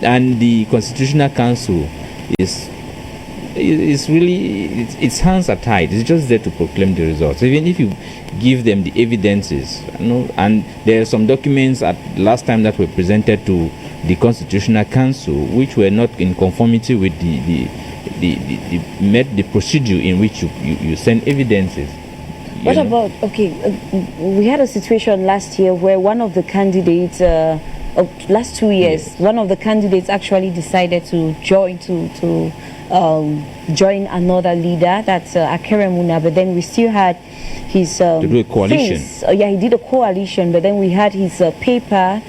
S3: And the Constitutional Council is it's really, its hands are tied. It's just there to proclaim the results. Even if you give them the evidences, and there are some documents at last time that were presented to the Constitutional Council which were not in conformity with the procedure in which you send evidences.
S1: What about, we had a situation last year where one of the candidates, last 2 years,
S3: yes,
S1: one of the candidates actually decided to join join another leader, that's Cameroon, but then we still had his
S3: to do a coalition.
S1: he did a coalition, but then we had his paper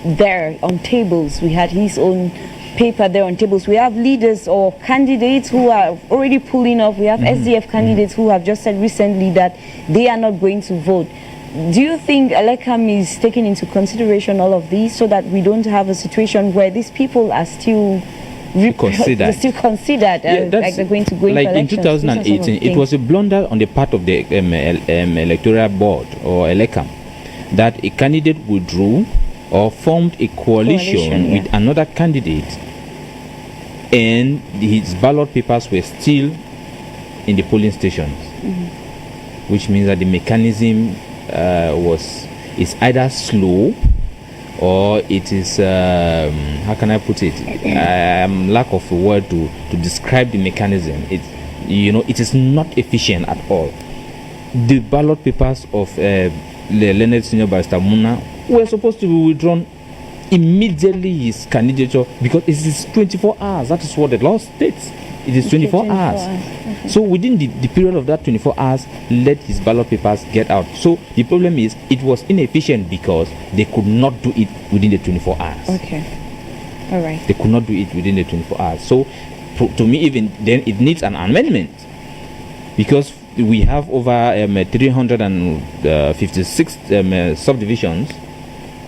S1: there on tables. We had his own paper there on tables. We have leaders or candidates who are already pulling off. We have SDF candidates who have just said recently that they are not going to vote. Do you think Elecam is taking into consideration all of these so that we don't have a situation where these people are still considered like they're going to go into
S3: like
S1: elections?
S3: In 2018, it was a blunder on the part of the electoral board or Elecam that a candidate withdrew or formed a coalition with another candidate, and his ballot papers were still in the polling stations, which means that the mechanism is either slow or it is how can I put it, lack of a word to describe the mechanism. It is not efficient at all. The ballot papers of the Leonard Senior Barrister Muna were supposed to be withdrawn immediately, his candidature, because it is 24 hours. That is what the law states. It is 24 hours.
S1: Okay.
S3: So within the period of that 24 hours, let his ballot papers get out. So the problem is it was inefficient because they could not do it within the 24 hours.
S1: Okay. All right.
S3: They could not do it within the 24 hours. So to me, even then, it needs an amendment, because we have over 356 subdivisions.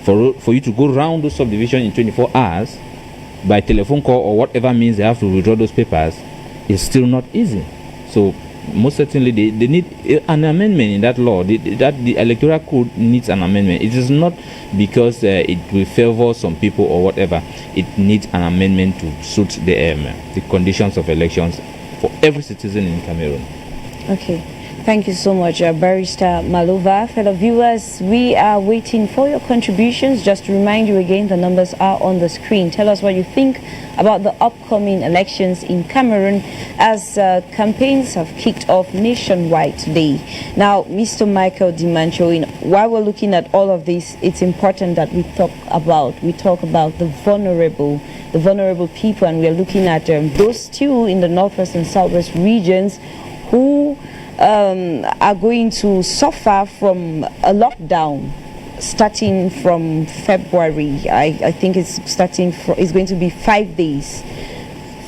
S3: For you to go around those subdivisions in 24 hours by telephone call or whatever means they have to withdraw those papers is still not easy. So most certainly they need an amendment in that law. The electoral code needs an amendment. It is not because it will favor some people or whatever. It needs an amendment to suit the conditions of elections for every citizen in Cameroon.
S1: Okay. Thank you so much, Barrister Malova. Fellow viewers, we are waiting for your contributions. Just to remind you again, the numbers are on the screen. Tell us what you think about the upcoming elections in Cameroon as campaigns have kicked off nationwide today. Now, Mr. Michael Dimancho, while we're looking at all of this, it's important that we talk about the vulnerable people, and we are looking at those still in the northwest and southwest regions who are going to suffer from a lockdown starting from February. I think it's going to be 5 days.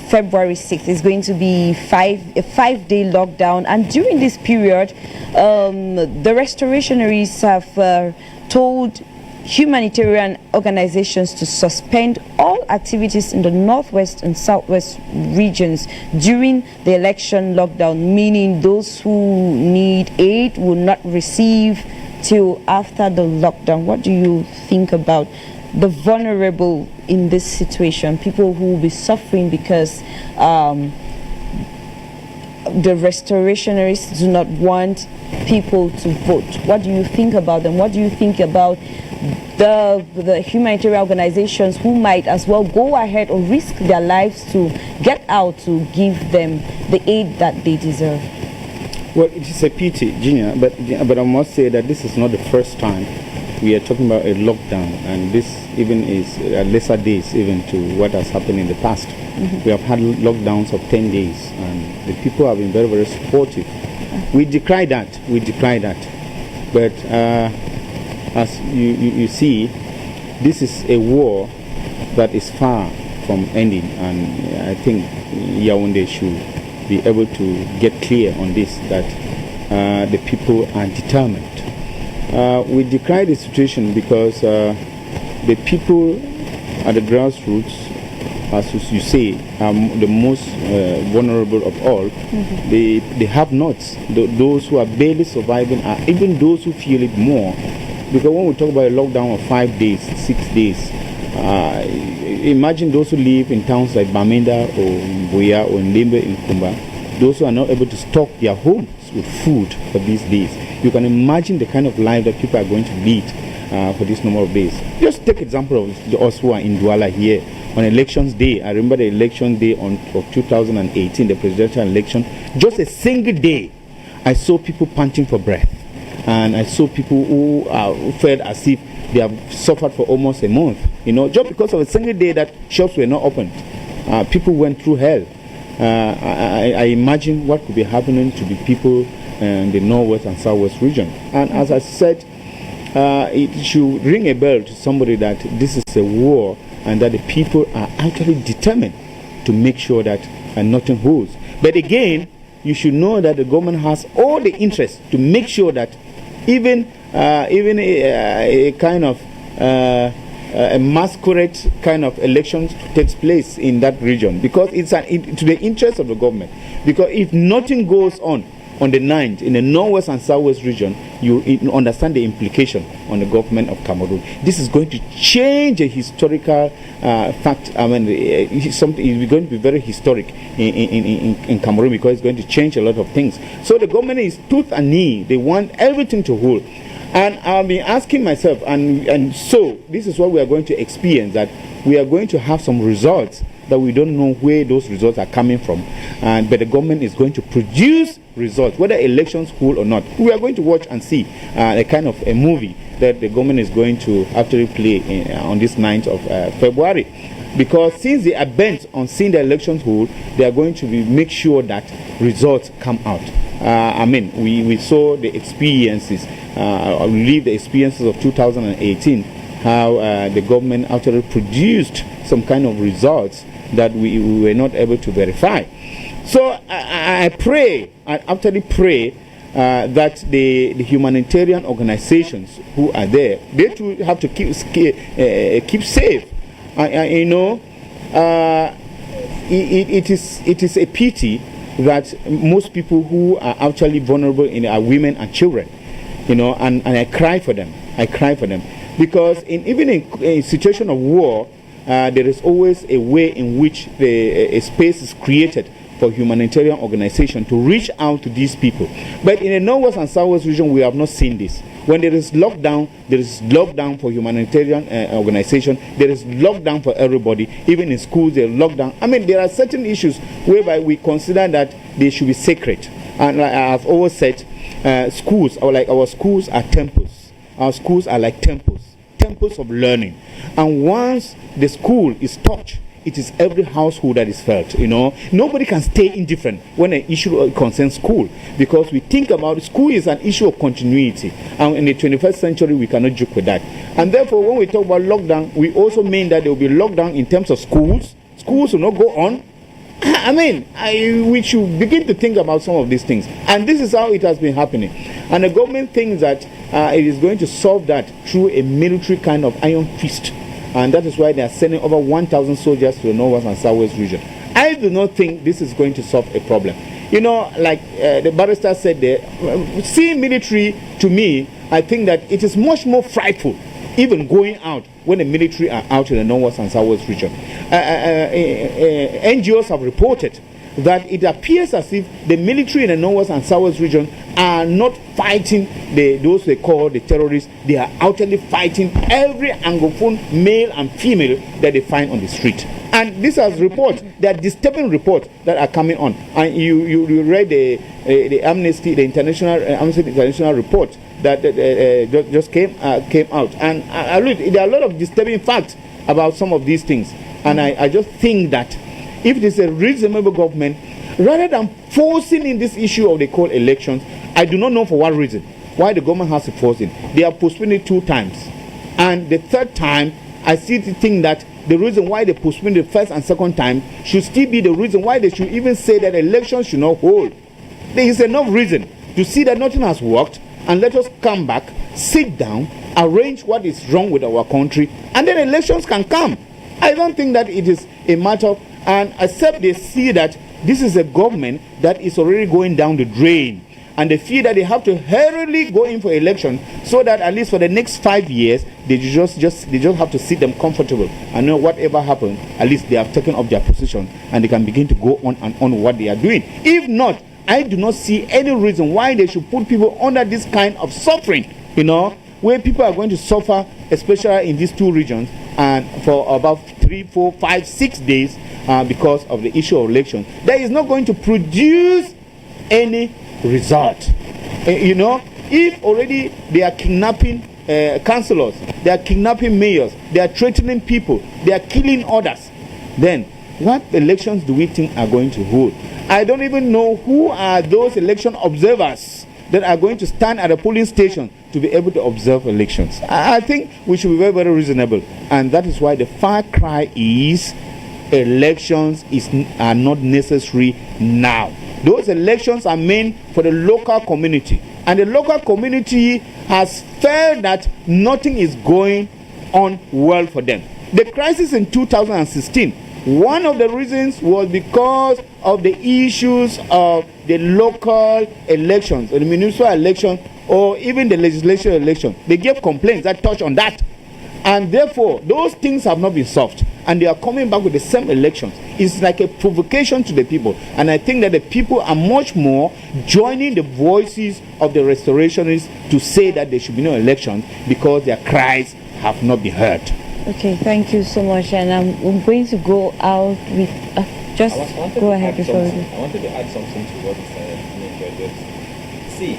S1: February 6th is going to be a 5-day lockdown, and during this period the restorationaries have told humanitarian organizations to suspend all activities in the northwest and southwest regions during the election lockdown, meaning those who need aid will not receive till after the lockdown. What do you think about the vulnerable in this situation, people who will be suffering because the restorationaries do not want people to vote? What do you think about them? What do you think about the humanitarian organizations who might as well go ahead or risk their lives to get out to give them the aid that they deserve?
S4: Well, it is a pity, Gina, but I must say that this is not the first time we are talking about a lockdown, and this even is lesser days even to what has happened in the past. We have had lockdowns of 10 days, and the people have been very, very supportive. We decry that. But as you see, this is a war that is far from ending, and I think Yaoundé should be able to get clear on this, that the people are determined. We decry the situation because the people at the grassroots, as you say, are the most vulnerable of all. They have nots. Those who are barely surviving are even those who feel it more. Because when we talk about a lockdown of 5 days, 6 days, imagine those who live in towns like Bamenda or Buya or Limbe in Kumba, those who are not able to stock their homes with food for these days. You can imagine the kind of life that people are going to lead for this number of days. Just take example of us who are in Douala here on elections day. I remember the election day of 2018, the presidential election. Just a single day, I saw people panting for breath, and I saw people who felt as if they have suffered for almost a month. You know, just because of a single day that shops were not opened, people went through hell. I imagine what could be happening to the people in the northwest and southwest region. And as I said, it should ring a bell to somebody that this is a war and that the people are actually determined to make sure that nothing holds. But again, you should know that the government has all the interest to make sure that even a kind of a masquerade kind of elections takes place in that region, because it's to the interest of the government. Because if nothing goes on the 9th in the northwest and southwest region, you understand the implication on the government of Cameroon. This is going to change a historical fact. I mean, it's going to be very historic in Cameroon, because it's going to change a lot of things. So the government is tooth and nail. They want everything to hold. And I've been asking myself, and so this is what we are going to experience, that we are going to have some results that we don't know where those results are coming from. But the government is going to produce results, whether elections hold or not. We are going to watch and see a kind of a movie that the government is going to actually play on this 9th of February. Because since they are bent on seeing the elections hold, they are going to make sure that results come out. I mean, we saw the experiences, I believe the experiences of 2018, how the government actually produced some kind of results that we were not able to verify. So I pray, I actually pray that the humanitarian organizations who are there, they too have to keep safe. You know, it is a pity that most people who are actually vulnerable are women and children, you know, and I cry for them. I cry for them, because even in a situation of war, there is always a way in which a space is created for humanitarian organization to reach out to these people. But in the northwest and southwest region, we have not seen this. When there is lockdown for humanitarian organization. There is lockdown for everybody. Even in schools, there is lockdown. I mean, there are certain issues whereby we consider that they should be sacred. And like I've always said, schools, our schools are temples. Our schools are like temples of learning. And once the school is touched, it is every household that is felt, you know. Nobody can stay indifferent when an issue concerns school, because we think about school is an issue of continuity. And in the 21st century, we cannot joke with that. And therefore, when we talk about lockdown, we also mean that there will be lockdown in terms of schools. Schools will not go on. I mean, we should begin to think about some of these things. And this is how it has been happening. And the government thinks that it is going to solve that through a military kind of iron fist. And that is why they are sending over 1,000 soldiers to the northwest and southwest region. I do not think this is going to solve a problem. You know, like the barrister said there, seeing military, to me, I think that it is much more frightful, even going out, when the military are out in the northwest and southwest region. NGOs have reported that it appears as if the military in the northwest and southwest region are not fighting those they call the terrorists. They are actually fighting every Anglophone male and female that they find on the street. And this has reports, there are disturbing reports that are coming on. And you read the Amnesty, the Amnesty International report that just came out. And I read, there are a lot of disturbing facts about some of these things. And I just think that if it is a reasonable government, rather than forcing in this issue of the call elections, I do not know for what reason why the government has to force it. They have postponed it 2 times. And the 3rd time, I still think that the reason why they postponed the 1st and 2nd time should still be the reason why they should even say that elections should not hold. There is enough reason to see that nothing has worked, and let us come back, sit down, arrange what is wrong with our country, and then elections can come. I don't think that it is a matter of, and except they see that this is a government that is already going down the drain. and they feel that they have to hurriedly go in for election so that at least for the next 5 years they just have to sit them comfortable and know whatever happens, at least they have taken up their position and they can begin to go on and on what they are doing. If not, I do not see any reason why they should put people under this kind of suffering, where people are going to suffer, especially in these two regions, and for about 3, 4, 5, 6 days because of the issue of election. That is not going to produce any result. If already they are kidnapping councillors, they are kidnapping mayors, they are threatening people, they are killing others, then what elections do we think are going to hold? I don't even know who are those election observers that are going to stand at a polling station to be able to observe elections. I think we should be very, very reasonable, and that is why the far cry is elections are not necessary now. Those elections are meant for the local community, and the local community has felt that nothing is going on well for them. The crisis in 2016, one of the reasons was because of the issues of the local elections, or the municipal election, or even the legislative election. They gave complaints that touch on that, and therefore those things have not been solved, and they are coming back with the same elections. It's like a provocation to the people, and I think that the people are much more joining the voices of the restorationists to say that there should be no elections because their cries have not been heard.
S1: Okay, thank you so much, and I'm going to go out with just go ahead before we
S3: I wanted to add something to what Mr. just see.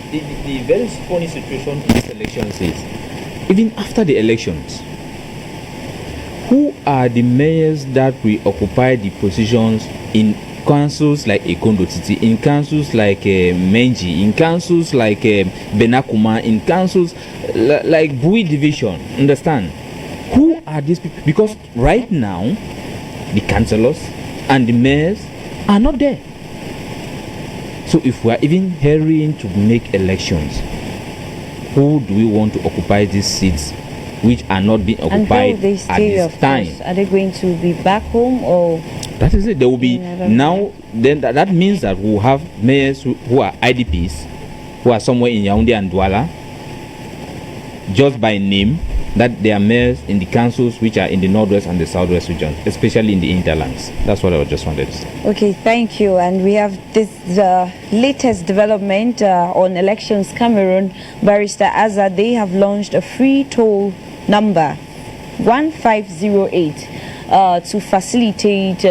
S3: The very funny situation in this election is, even after the elections, who are the mayors that will occupy the positions in councils like Ekondo Titi, in councils like Menji, in councils like Benakuma, in councils like Bui Division? Understand? Who are these people? Because right now, the councillors and the mayors are not there. So if we are even hurrying to make elections, who do we want to occupy these seats which are not being occupied
S1: they stay,
S3: at this time?
S1: Are they going to be back home, or?
S3: That is it. There will be now. Then that means that we'll have mayors who are IDPs, who are somewhere in Yaoundé and Douala, just by name, that they are mayors in the councils which are in the northwest and the southwest region, especially in the interlands. That's what I just wanted to say.
S1: Okay, thank you. And we have this latest development on elections. Cameroon, Barrister Azza, they have launched a free toll number 1508 to facilitate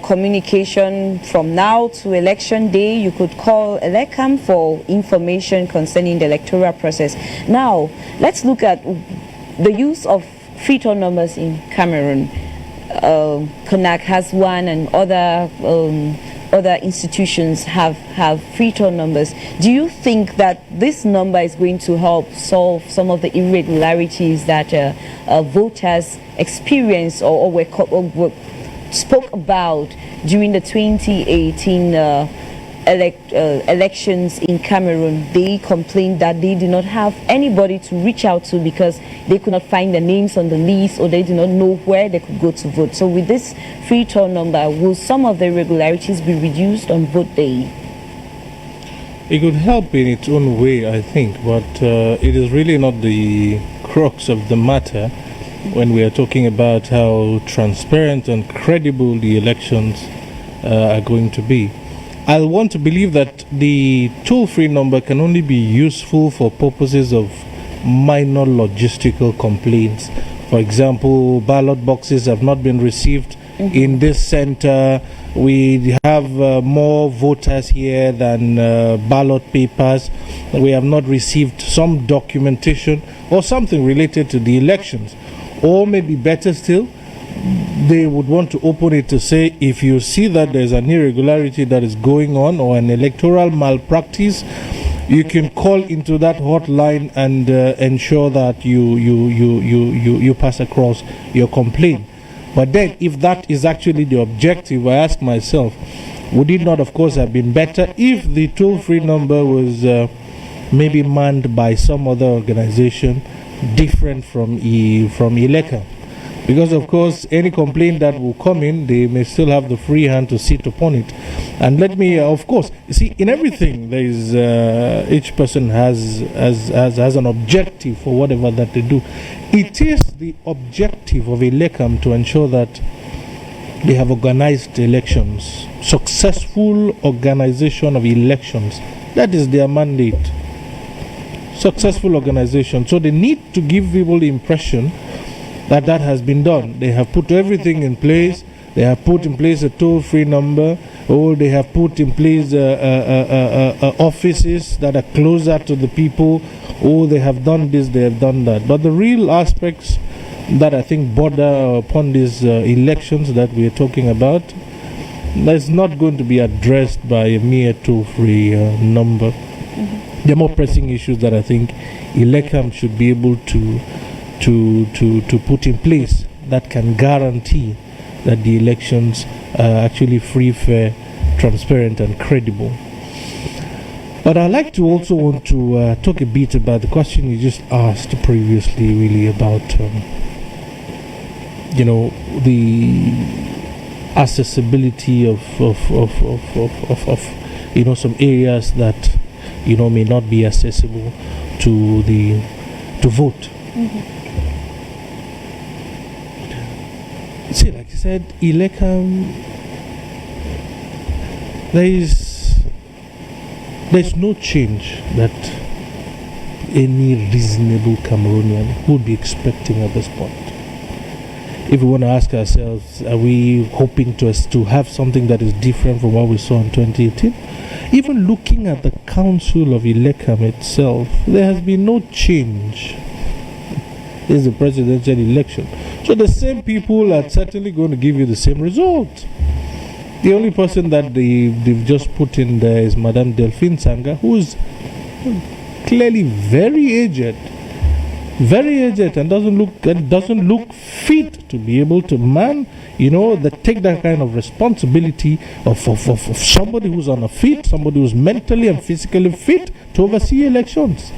S1: communication from now to election day. You could call Elecam for information concerning the electoral process. Now, let's look at the use of free toll numbers in Cameroon. CONAC has one, and other institutions have free toll numbers. Do you think that this number is going to help solve some of the irregularities that voters experience or were spoke about during the 2018 elections in Cameroon? They complained that they did not have anybody to reach out to because they could not find the names on the list, or they did not know where they could go to vote. So with this free toll number, will some of the irregularities be reduced on vote day?
S5: It could help in its own way, I think, but it is really not the crux of the matter when we are talking about how transparent and credible the elections are going to be. I want to believe that the toll-free number can only be useful for purposes of minor logistical complaints. For example, ballot boxes have not been received in this center. We have more voters here than ballot papers. We have not received some documentation or something related to the elections. Or maybe better still, they would want to open it to say, if you see that there's an irregularity that is going on or an electoral malpractice, you can call into that hotline and ensure that you pass across your complaint. But then, if that is actually the objective, I ask myself, would it not, of course, have been better if the toll-free number was maybe manned by some other organization different from Eleka? Because of course any complaint that will come in, they may still have the free hand to sit upon it. And let me, of course, you see, in everything, there is each person has an objective for whatever that they do. It is the objective of ELECAM to ensure that they have organized elections, successful organization of elections. That is their mandate. Successful organization. So they need to give people the impression that that has been done. They have put everything in place. They have put in place a toll-free number, or they have put in place offices that are closer to the people, or they have done this, they have done that. But the real aspects that I think border upon these elections that we are talking about, that's not going to be addressed by a mere toll-free number. There are more pressing issues that I think ELECAM should be able to put in place that can guarantee that the elections are actually free, fair, transparent, and credible. But I'd like to also want to talk a bit about the question you just asked previously, really about, the accessibility of some areas that, may not be accessible to vote. See, like I said, ELECAM, there's no change that any reasonable Cameroonian would be expecting at this point. If we want to ask ourselves, are we hoping to have something that is different from what we saw in 2018? Even looking at the council of ELECAM itself, there has been no change. This is the presidential election. So the same people are certainly going to give you the same result. The only person that they've just put in there is Madame Delphine Sanga, who is clearly very aged, and doesn't look fit to be able to take that kind of responsibility of somebody who's on a fit, somebody who's mentally and physically fit to oversee elections.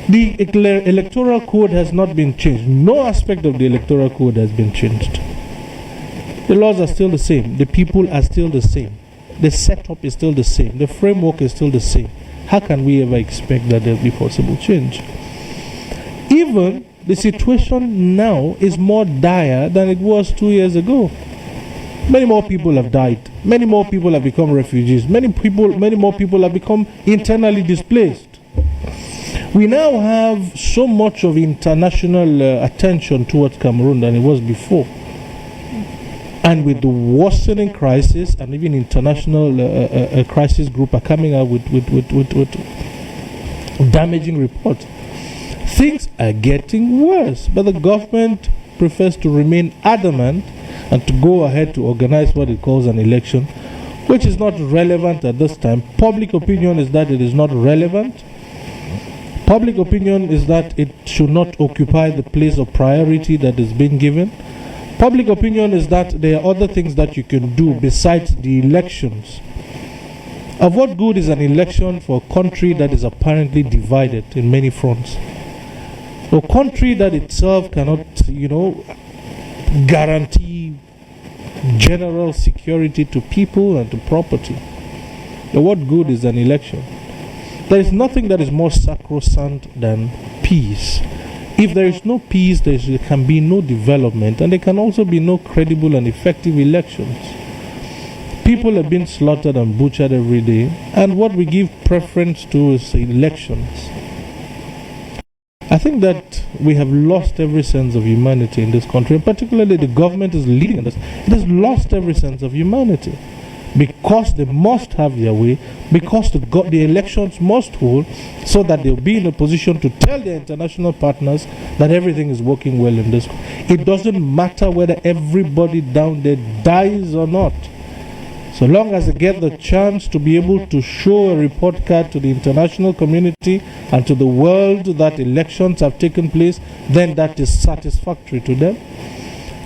S5: The electoral code has not been changed. No aspect of the electoral code has been changed. The laws are still the same. The people are still the same. The setup is still the same. The framework is still the same. How can we ever expect that there will be possible change? Even the situation now is more dire than it was 2 years ago. Many more people have died. Many more people have become refugees. Many more people have become internally displaced. We now have so much of international attention towards Cameroon than it was before. And with the worsening crisis, and even international crisis group are coming out with damaging reports. Things are getting worse, but the government prefers to remain adamant and to go ahead to organize what it calls an election, which is not relevant at this time. Public opinion is that it is not relevant. Public opinion is that it should not occupy the place of priority that is being given. Public opinion is that there are other things that you can do besides the elections. Of what good is an election for a country that is apparently divided in many fronts? A country that itself cannot, guarantee general security to people and to property. Now, what good is an election? There is nothing that is more sacrosanct than peace. If there is no peace, there can be no development, and there can also be no credible and effective elections. People are being slaughtered and butchered every day, and what we give preference to is elections. I think that we have lost every sense of humanity in this country, and particularly the government is leading us. It has lost every sense of humanity. Because they must have their way, because the elections must hold, so that they'll be in a position to tell their international partners that everything is working well in this. It doesn't matter whether everybody down there dies or not. So long as they get the chance to be able to show a report card to the international community and to the world that elections have taken place, then that is satisfactory to them.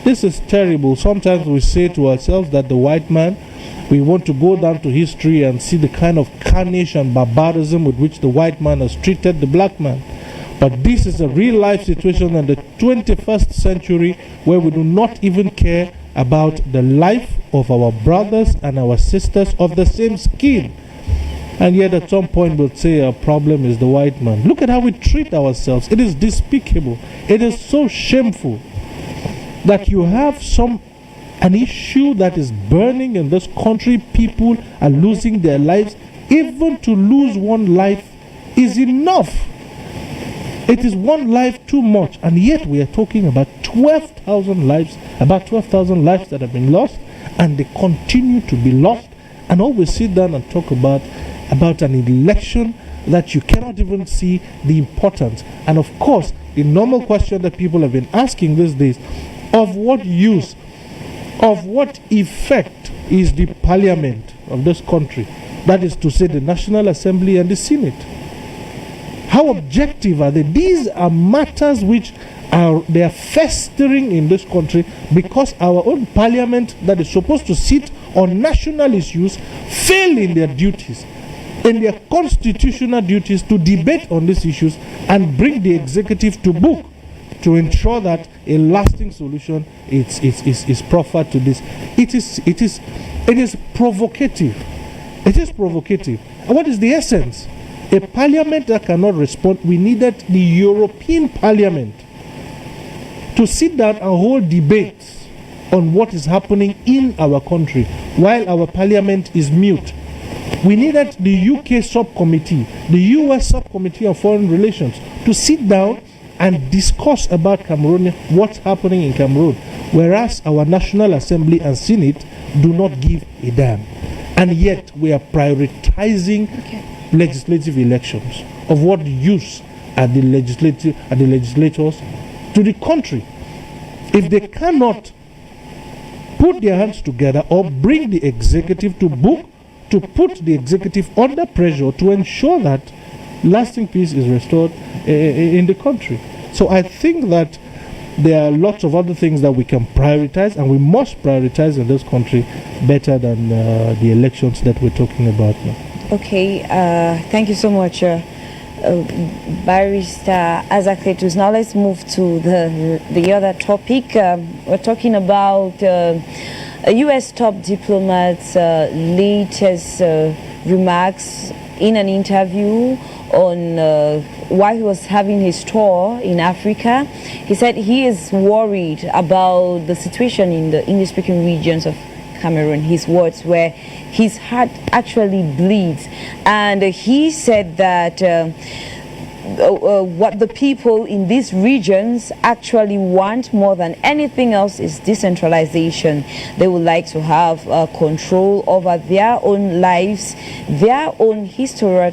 S5: This is terrible. Sometimes we say to ourselves that the white man, we want to go down to history and see the kind of carnage and barbarism with which the white man has treated the black man. But this is a real life situation in the 21st century where we do not even care about the life of our brothers and our sisters of the same skin. And yet at some point we'll say our problem is the white man. Look at how we treat ourselves. It is despicable. It is so shameful that you have an issue that is burning in this country. People are losing their lives. Even to lose one life is enough. It is one life too much, and yet we are talking about 12,000 lives, about 12,000 lives that have been lost, and they continue to be lost. And all we sit down and talk about an election that you cannot even see the importance. And of course, the normal question that people have been asking these days, of what use, of what effect is the parliament of this country? That is to say, the National Assembly and the Senate. How objective are they? These are matters which they are festering in this country because our own parliament that is supposed to sit on national issues fail in their duties, in their constitutional duties to debate on these issues and bring the executive to book to ensure that a lasting solution is proffered to this. It is provocative. It is provocative. And what is the essence? A parliament that cannot respond. We needed the European Parliament to sit down and hold debates on what is happening in our country while our parliament is mute. We needed the UK subcommittee, the US subcommittee on foreign relations to sit down and discuss about Cameroon, what's happening in Cameroon, whereas our National Assembly and Senate do not give a damn. And yet we are prioritizing legislative elections. Of what use are the legislators to the country if they cannot put their hands together or bring the executive to book, to put the executive under pressure to ensure that lasting peace is restored in the country? So I think that there are lots of other things that we can prioritize, and we must prioritize in this country better than the elections that we're talking about now.
S1: Okay, thank you so much, Barrister Azakletus. Now let's move to the other topic. We're talking about a U.S. top diplomat's latest remarks in an interview on while he was having his tour in Africa. He said he is worried about the situation in the English-speaking regions of Cameroon. His words were, his heart actually bleeds. And he said that what the people in these regions actually want more than anything else is decentralization. They would like to have control over their own lives, their own historical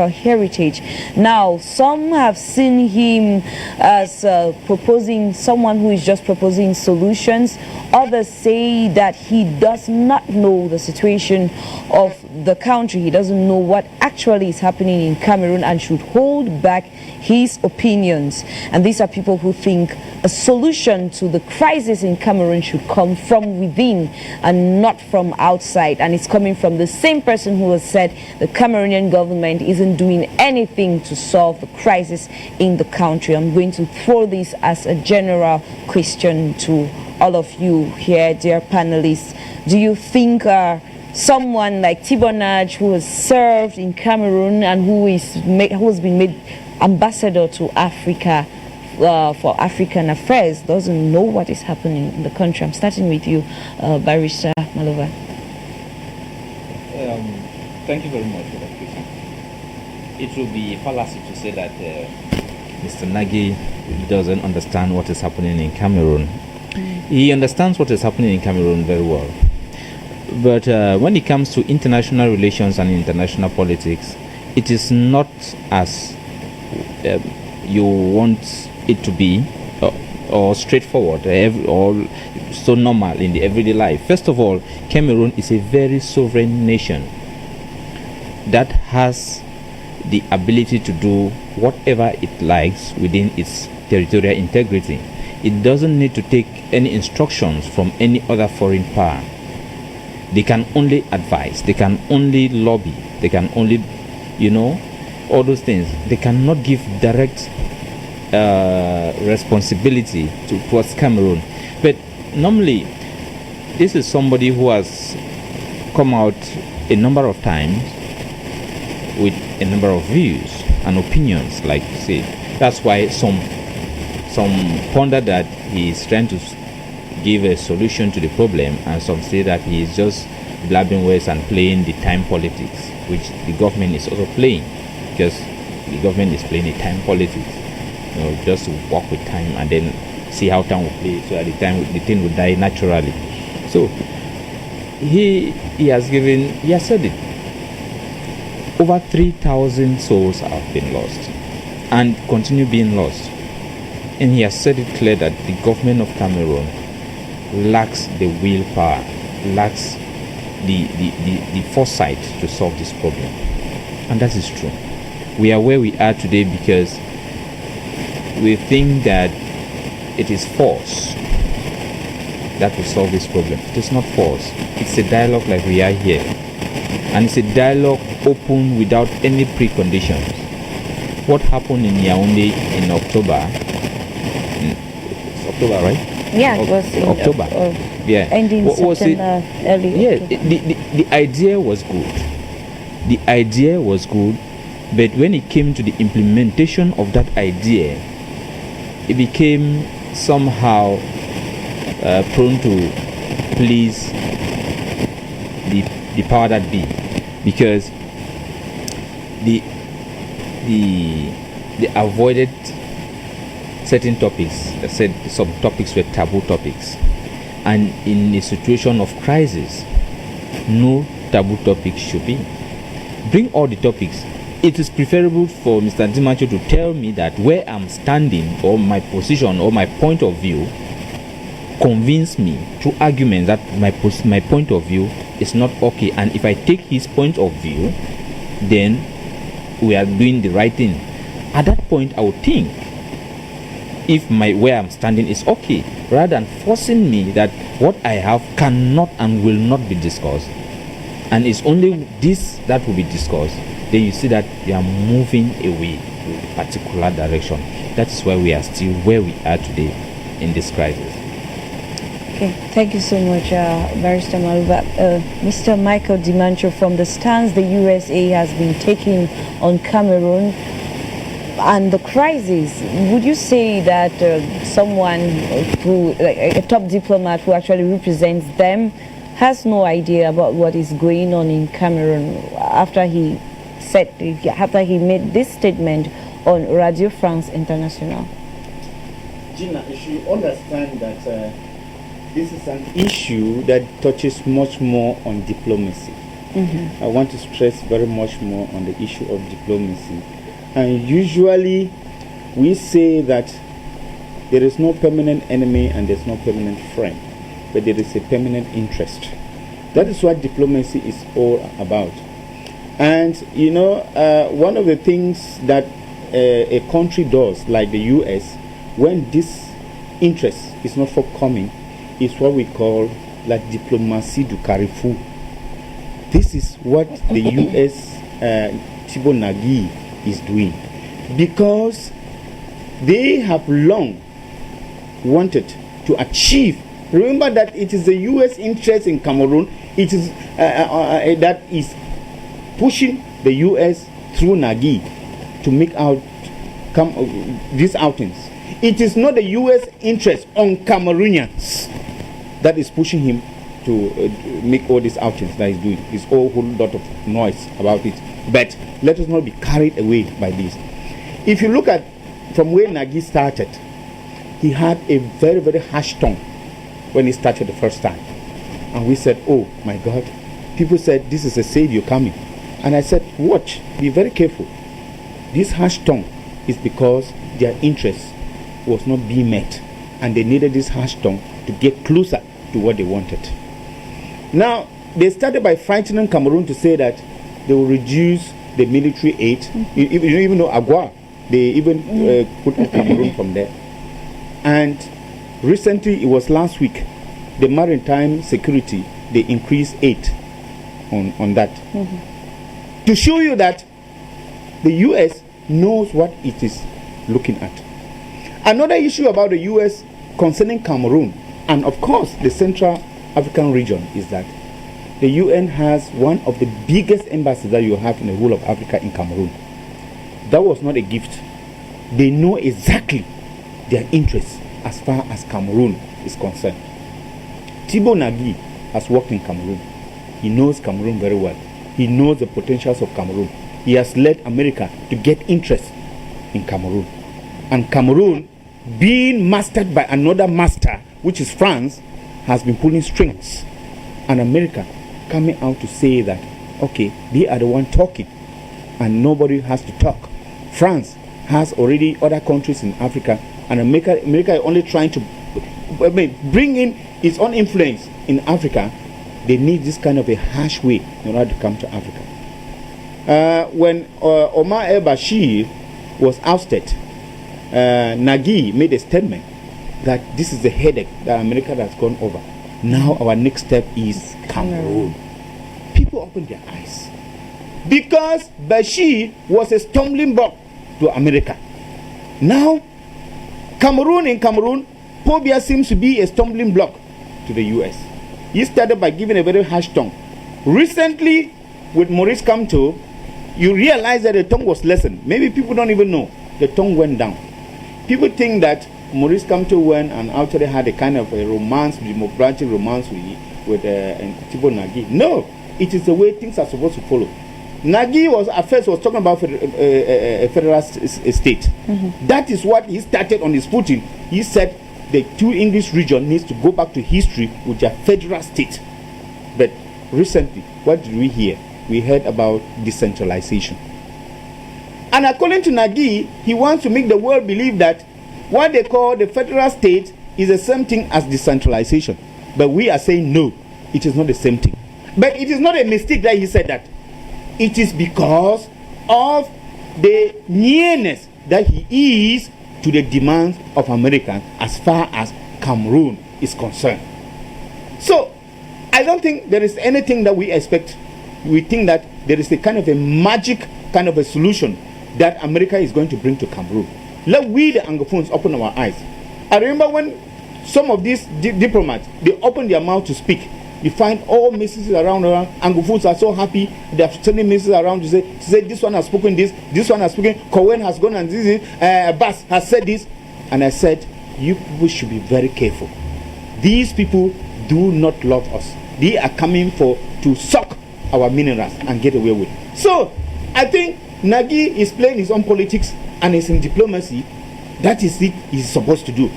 S1: heritage. Now, some have seen him as proposing someone who is just proposing solutions. Others say that he does not know the situation of the country. He doesn't know what actually is happening in Cameroon and should hold back his opinions. And these are people who think a solution to the crisis in Cameroon should come from within and not from outside. And it's coming from the same person who has said the Cameroonian government isn't doing anything to solve the crisis in the country. I'm going to throw this as a general question to all of you here, dear panelists. Do you think someone like Tibonaj, who has served in Cameroon and who has been made ambassador to Africa for African affairs, doesn't know what is happening in the country? I'm starting with you, Barrister Malova.
S3: Thank you very much for that question. It will be a fallacy to say that Mr. Nagy doesn't understand what is happening in Cameroon. He understands what is happening in Cameroon very well. But when it comes to international relations and international politics, it is not as you want it to be or straightforward or so normal in the everyday life. First of all, Cameroon is a very sovereign nation that has the ability to do whatever it likes within its territorial integrity. It doesn't need to take any instructions from any other foreign power. They can only advise, they can only lobby, they can only, all those things. They cannot give direct responsibility towards Cameroon. But normally, this is somebody who has come out a number of times with a number of views and opinions, like you say. That's why some ponder that he is trying to give a solution to the problem, and some say that he is just blabbing words and playing the time politics, which the government is also playing, because the government is playing the time politics, just to walk with time and then see how time will play, so at the thing will die naturally. So he has said it. Over 3,000 souls have been lost and continue being lost. And he has said it clear that the government of Cameroon lacks the willpower, lacks the foresight to solve this problem. And that is true. We are where we are today because we think that it is force that will solve this problem. It is not force. It's a dialogue like we are here. And it's a dialogue open without any preconditions. What happened in Yaoundé in October? It's October, right?
S1: Yeah, it was in
S3: October. Yeah.
S1: Ending September, early
S3: Yeah,
S1: October.
S3: the idea was good. The idea was good, but when it came to the implementation of that idea, it became somehow prone to please the power that be, because they avoided certain topics. They said some topics were taboo topics, and in a situation of crisis, no taboo topics should be. Bring all the topics. It is preferable for Mr. Dimacho to tell me that where I'm standing, or my position, or my point of view, convince me through arguments that my point of view is not okay, and if I take his point of view, then we are doing the right thing. At that point, I would think if where I'm standing is okay, rather than forcing me that what I have cannot and will not be discussed, and it's only this that will be discussed. Then you see that you are moving away to a particular direction. That is why we are still where we are today in this crisis.
S1: Okay, thank you so much, Barrister Maluba. Mr. Michael Dimancho, from the stance the USA has been taking on Cameroon and the crisis, would you say that someone who, like a top diplomat who actually represents them, has no idea about what is going on in Cameroon after he made this statement on Radio France International?
S4: Gina, you should understand that this is an issue that touches much more on diplomacy. I want to stress very much more on the issue of diplomacy. And usually we say that there is no permanent enemy and there's no permanent friend, but there is a permanent interest. That is what diplomacy is all about. And one of the things that a country does, like the US, when this interest is not forthcoming, is what we call la diplomatie du carrefour. This is what the US Thibault Nagui is doing, because they have long wanted to achieve. Remember that it is the US interest in Cameroon. It is that is pushing the US through Nagui to make these outings. It is not the US interest on Cameroonians that is pushing him to make all these outings that he's doing. There's a whole lot of noise about it. But let us not be carried away by this. If you look at from where Nagui started, he had a very, very harsh tone when he started the first time. And we said, oh my God. People said, this is a savior coming. And I said, watch, be very careful. This harsh tone is because their interest was not being met. And they needed this harsh tone to get closer to what they wanted. Now, they started by frightening Cameroon to say that they will reduce the military aid. Even though Agua, they even put Cameroon from there. And recently, it was last week, the maritime security, they increased aid on that. To show you that the US knows what it is looking at. Another issue about the U.S. concerning Cameroon, and of course the Central African region, is that the UN has one of the biggest embassies that you have in the whole of Africa in Cameroon. That was not a gift. They know exactly their interests as far as Cameroon is concerned. Thibault Nagui has worked in Cameroon. He knows Cameroon very well. He knows the potentials of Cameroon. He has led America to get interest in Cameroon. And Cameroon, being mastered by another master, which is France, has been pulling strings. And America coming out to say that, okay, they are the one talking and nobody has to talk. France has already other countries in Africa, and America is only trying to bring in its own influence in Africa. They need this kind of a harsh way in order to come to Africa. When Omar el-Bashir was ousted, Nagui made a statement that this is the headache that America has gone over. Now our next step is Cameroon. People opened their eyes because Bashir was a stumbling block to America. Now in Cameroon, Pobia seems to be a stumbling block to the US. He started by giving a very harsh tongue. Recently, with Maurice Kamto, you realize that the tongue was lessened. Maybe people don't even know the tongue went down. People think that Maurice Kamto went and actually had a kind of a romance, democratic romance with Thibault Nagui. No, it is the way things are supposed to follow. Nagui was at first talking about a federal state. Mm-hmm. That is what he started on his footing. He said the two English region needs to go back to history with their federal state. But recently, what did we hear? We heard about decentralization. And according to Nagui, he wants to make the world believe that what they call the federal state is the same thing as decentralization. But we are saying no, it is not the same thing. But it is not a mistake that he said that. It is because of the nearness that he is to the demands of America as far as Cameroon is concerned. So, I don't think there is anything that we expect. We think that there is a kind of a magic kind of a solution that America is going to bring to Cameroon. Let we, the Anglophones, open our eyes. I remember when some of these diplomats, they opened their mouth to speak. You find all messages around. Anglophones are so happy. They are sending messages around to say this one has spoken this one has spoken, Cohen has gone and this Bass has said this. And I said, you people should be very careful. These people do not love us. They are coming to suck our minerals and get away with it. So, I think Nagui is playing his own politics and is in diplomacy. That is it he's supposed to do.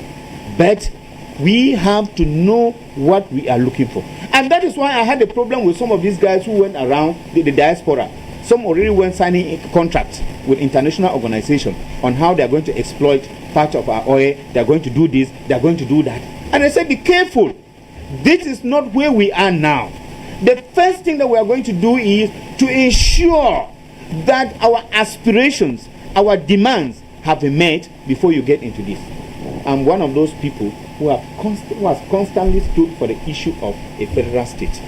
S4: But we have to know what we are looking for. And that is why I had a problem with some of these guys who went around the diaspora. Some already went signing contracts with international organizations on how they are going to exploit part of our oil. They are going to do this, they are going to do that. And I said, be careful. This is not where we are now. The first thing that we are going to do is to ensure that our aspirations, our demands have been met before you get into this. I'm one of those people who has constantly stood for the issue of a federal state.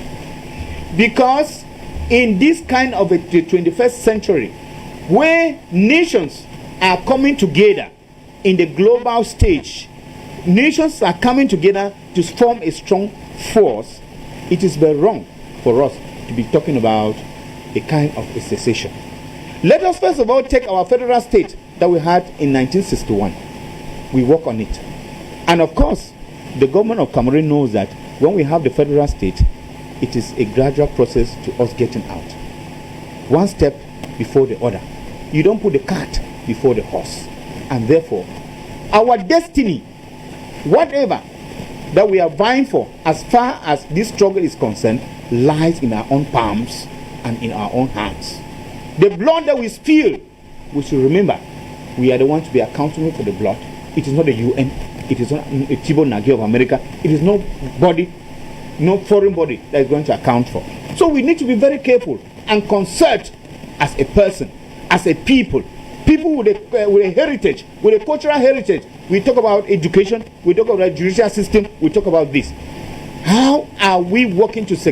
S4: Because in this kind of a 21st century, where nations are coming together in the global stage, nations are coming together to form a strong force, it is very wrong for us to be talking about a kind of a secession. Let us first of all take our federal state that we had in 1961. We work on it. And of course, the government of Cameroon knows that when we have the federal state, it is a gradual process to us getting out. One step before the other. You don't put the cart before the horse. And therefore, our destiny, whatever that we are vying for, as far as this struggle is concerned, lies in our own palms and in our own hands. The blood that we spill, we should remember, we are the ones to be accountable for the blood. It is not the UN. It is not Thibault Nagui of America. It is nobody, no foreign body that is going to account for. So we need to be very careful and concert as a person, as a people with a heritage, with a cultural heritage. We talk about education, we talk about the judicial system, we talk about this. How are we working to put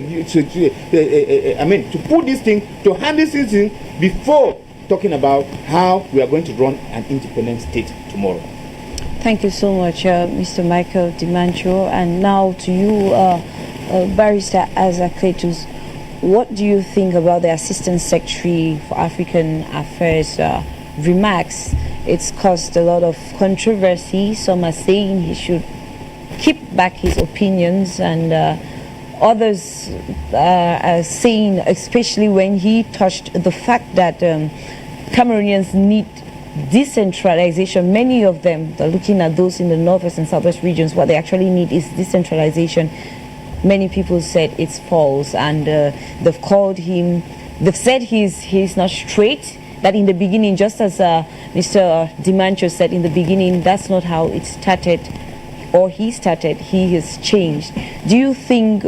S4: this thing, to handle this thing before talking about how we are going to run an independent state tomorrow?
S1: Thank you so much, Mr. Michael Dimancho. And now to you, Barrister Azakletus. What do you think about the Assistant Secretary for African Affairs remarks? It's caused a lot of controversy. Some are saying he should keep back his opinions, and others are saying, especially when he touched the fact that Cameroonians need decentralization. Many of them are looking at those in the northwest and southwest regions. What they actually need is decentralization. Many people said it's false, and they've called him, they've said he's not straight, that in the beginning, just as Mr. Dimancho said in the beginning, that's not how it started, or he started, he has changed. Do you think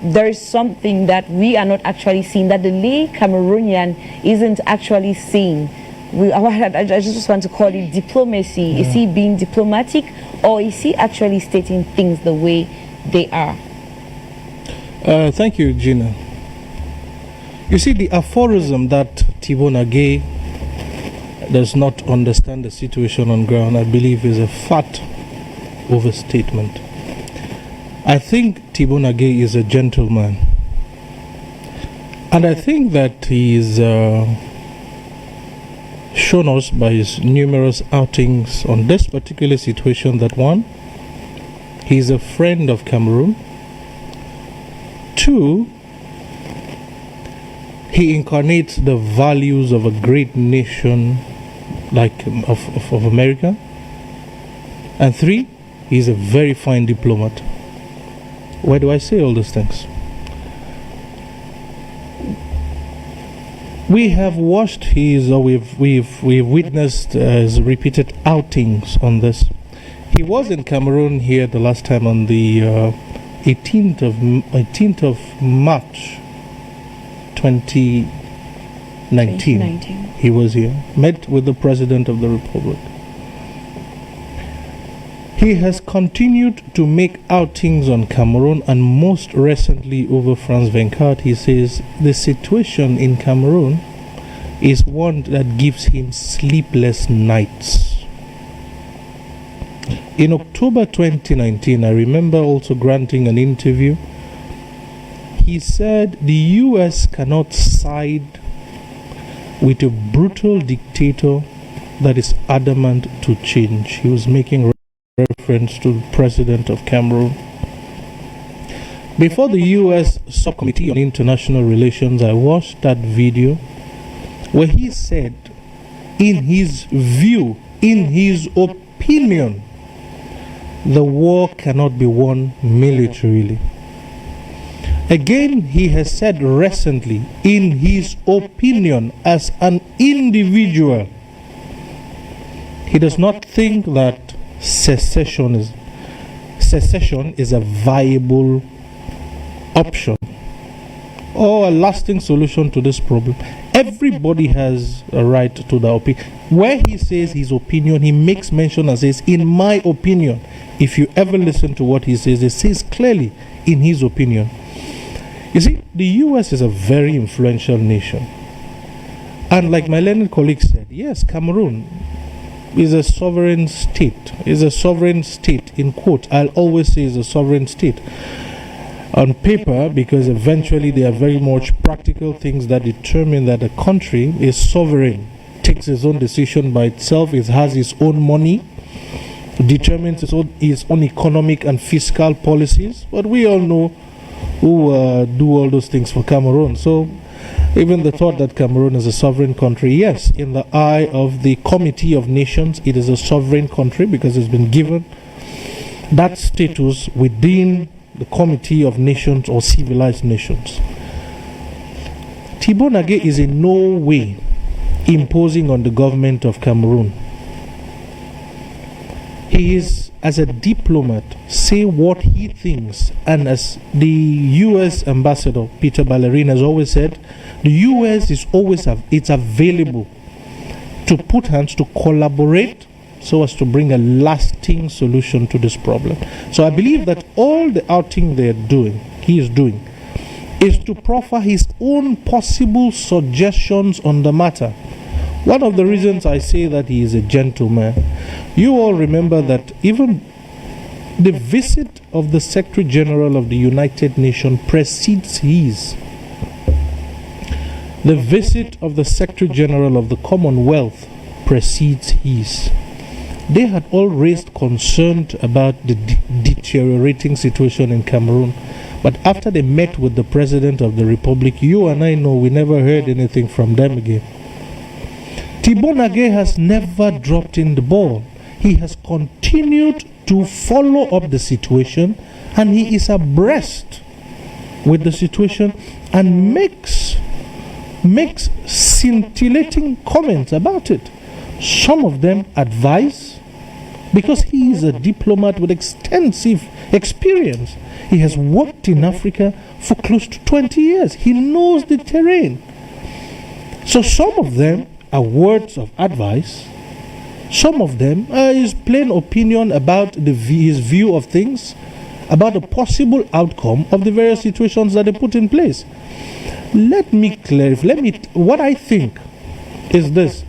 S1: there is something that we are not actually seeing, that the lay Cameroonian isn't actually seeing? I just want to call it diplomacy. Yeah. Is he being diplomatic, or is he actually stating things the way they are?
S5: Thank you, Gina. You see, the aphorism that Thibon Agé does not understand the situation on ground, I believe, is a fat overstatement. I think Thibon Agé is a gentleman, and I think that he is shown us by his numerous outings on this particular situation that, one, he is a friend of Cameroon. Two, he incarnates the values of a great nation like of America. And three, he's a very fine diplomat. Why do I say all those things? We have watched we've witnessed his repeated outings on this. He was in Cameroon here the last time on the 18th of March 2019. He was here, met with the President of the Republic. He has continued to make outings on Cameroon, and most recently over France 24. He says the situation in Cameroon is one that gives him sleepless nights. In October 2019, I remember also granting an interview. He said the US cannot side with a brutal dictator that is adamant to change. He was making reference to the president of Cameroon. Before the US Subcommittee on International Relations, I watched that video where he said, in his view, in his opinion, the war cannot be won militarily. Again, he has said recently, in his opinion, as an individual, he does not think that secession is a viable option or a lasting solution to this problem. Everybody has a right to their opinion. Where he says his opinion, he makes mention and says, in my opinion. If you ever listen to what he says clearly, in his opinion. You see, the US is a very influential nation. And like my learned colleague said, yes, Cameroon is a sovereign state. Is a sovereign state, in quote. I'll always say is a sovereign state. On paper, because eventually there are very much practical things that determine that a country is sovereign, takes its own decision by itself, it has its own money, determines its own economic and fiscal policies. But we all know who do all those things for Cameroon. So even the thought that Cameroon is a sovereign country, yes, in the eye of the Committee of Nations, it is a sovereign country because it's been given that status within the Committee of Nations or civilized nations. Thibon Agé is in no way imposing on the government of Cameroon. He is, as a diplomat, say what he thinks, and as the US ambassador Peter Ballerin has always said, the US is always it's available to put hands to collaborate so as to bring a lasting solution to this problem. So I believe that all the outing he is doing, is to proffer his own possible suggestions on the matter. One of the reasons I say that he is a gentleman, you all remember that even the visit of the Secretary General of the United Nations precedes his. The visit of the Secretary General of the Commonwealth precedes his. They had all raised concern about the deteriorating situation in Cameroon. But after they met with the President of the Republic, you and I know we never heard anything from them again. Thibonage has never dropped in the ball. He has continued to follow up the situation, and he is abreast with the situation and makes scintillating comments about it. Some of them advise, because he is a diplomat with extensive experience. He has worked in Africa for close to 20 years. He knows the terrain. So some of them are words of advice. Some of them are his plain opinion about his view of things, about the possible outcome of the various situations that they put in place. Let me clarify. What I think is this.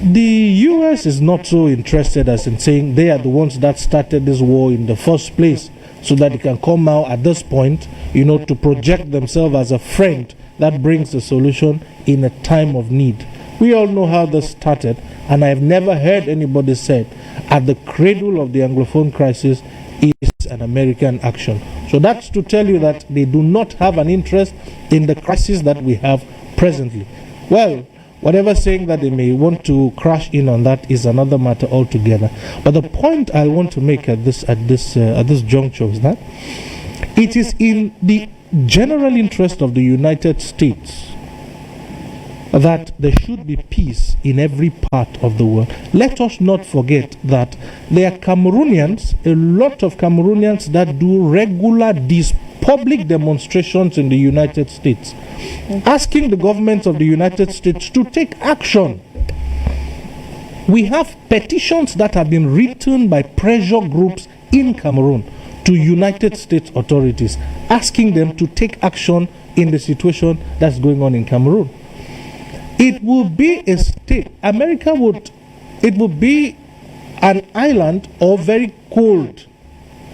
S5: The US is not so interested as in saying they are the ones that started this war in the first place, so that they can come out at this point, to project themselves as a friend that brings the solution in a time of need. We all know how this started, and I've never heard anybody say at the cradle of the Anglophone crisis is an American action. So that's to tell you that they do not have an interest in the crisis that we have presently. Well, whatever saying that they may want to crash in on that is another matter altogether. But the point I want to make at this juncture is that it is in the general interest of the United States that there should be peace in every part of the world. Let us not forget that there are Cameroonians, a lot of Cameroonians that do regular public demonstrations in the United States, asking the government of the United States to take action. We have petitions that have been written by pressure groups in Cameroon to United States authorities, asking them to take action in the situation that's going on in Cameroon. It will be a state, it would be an island or very cold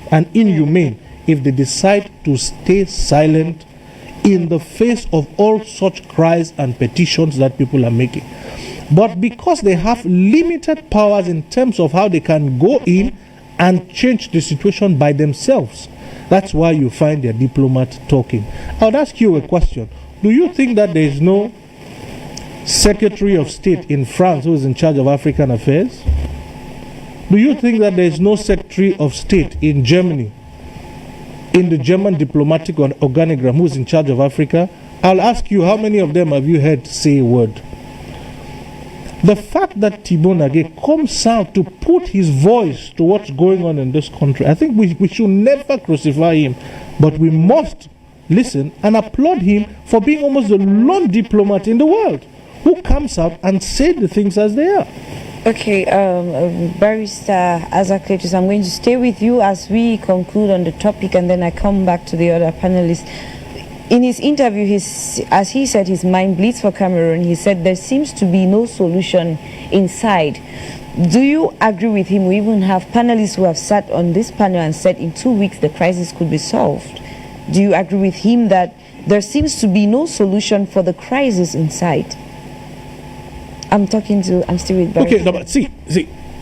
S5: and inhumane if they decide to stay silent in the face of all such cries and petitions that people are making. But because they have limited powers in terms of how they can go in and change the situation by themselves, that's why you find their diplomat talking. I would ask you a question. Do you think that there is no Secretary of State in France who is in charge of African affairs? Do you think that there is no Secretary of State in Germany, in the German diplomatic organigram, who is in charge of Africa? I'll ask you, how many of them have you heard say a word? The fact that Thibonage comes out to put his voice to what's going on in this country, I think we should never crucify him, but we must listen and applaud him for being almost the lone diplomat in the world who comes out and says the things as they are.
S1: Okay, Barrister Azakletus, I'm going to stay with you as we conclude on the topic, and then I come back to the other panelists. In his interview, as he said, his mind bleeds for Cameroon. He said there seems to be no solution inside. Do you agree with him? We even have panelists who have sat on this panel and said in 2 weeks the crisis could be solved. Do you agree with him that there seems to be no solution for the crisis inside? I'm still with Barry.
S5: Okay, but see,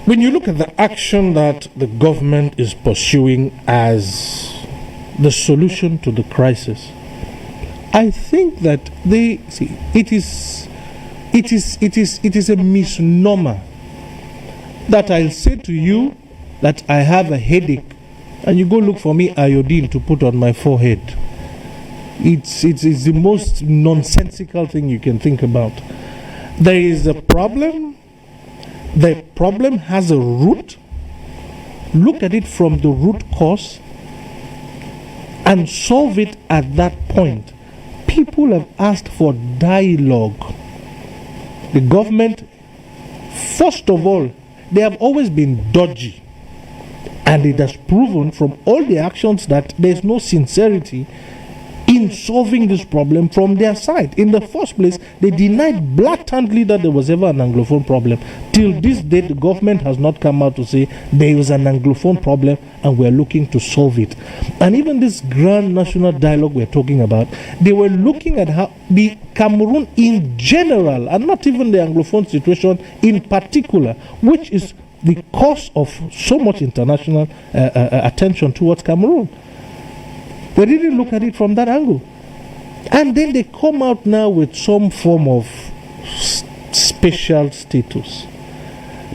S5: when you look at the action that the government is pursuing as the solution to the crisis, I think that it is a misnomer that I'll say to you that I have a headache and you go look for me iodine to put on my forehead. It's the most nonsensical thing you can think about. There is a problem. The problem has a root. Look at it from the root cause and solve it at that point. People have asked for dialogue. The government, first of all, they have always been dodgy, and it has proven from all the actions that there is no sincerity in solving this problem from their side. In the first place, they denied blatantly that there was ever an Anglophone problem. Till this day, the government has not come out to say there is an Anglophone problem and we're looking to solve it. And even this grand national dialogue we're talking about, they were looking at how the Cameroon in general, and not even the Anglophone situation in particular, which is the cause of so much international attention towards Cameroon. They didn't look at it from that angle. And then they come out now with some form of special status.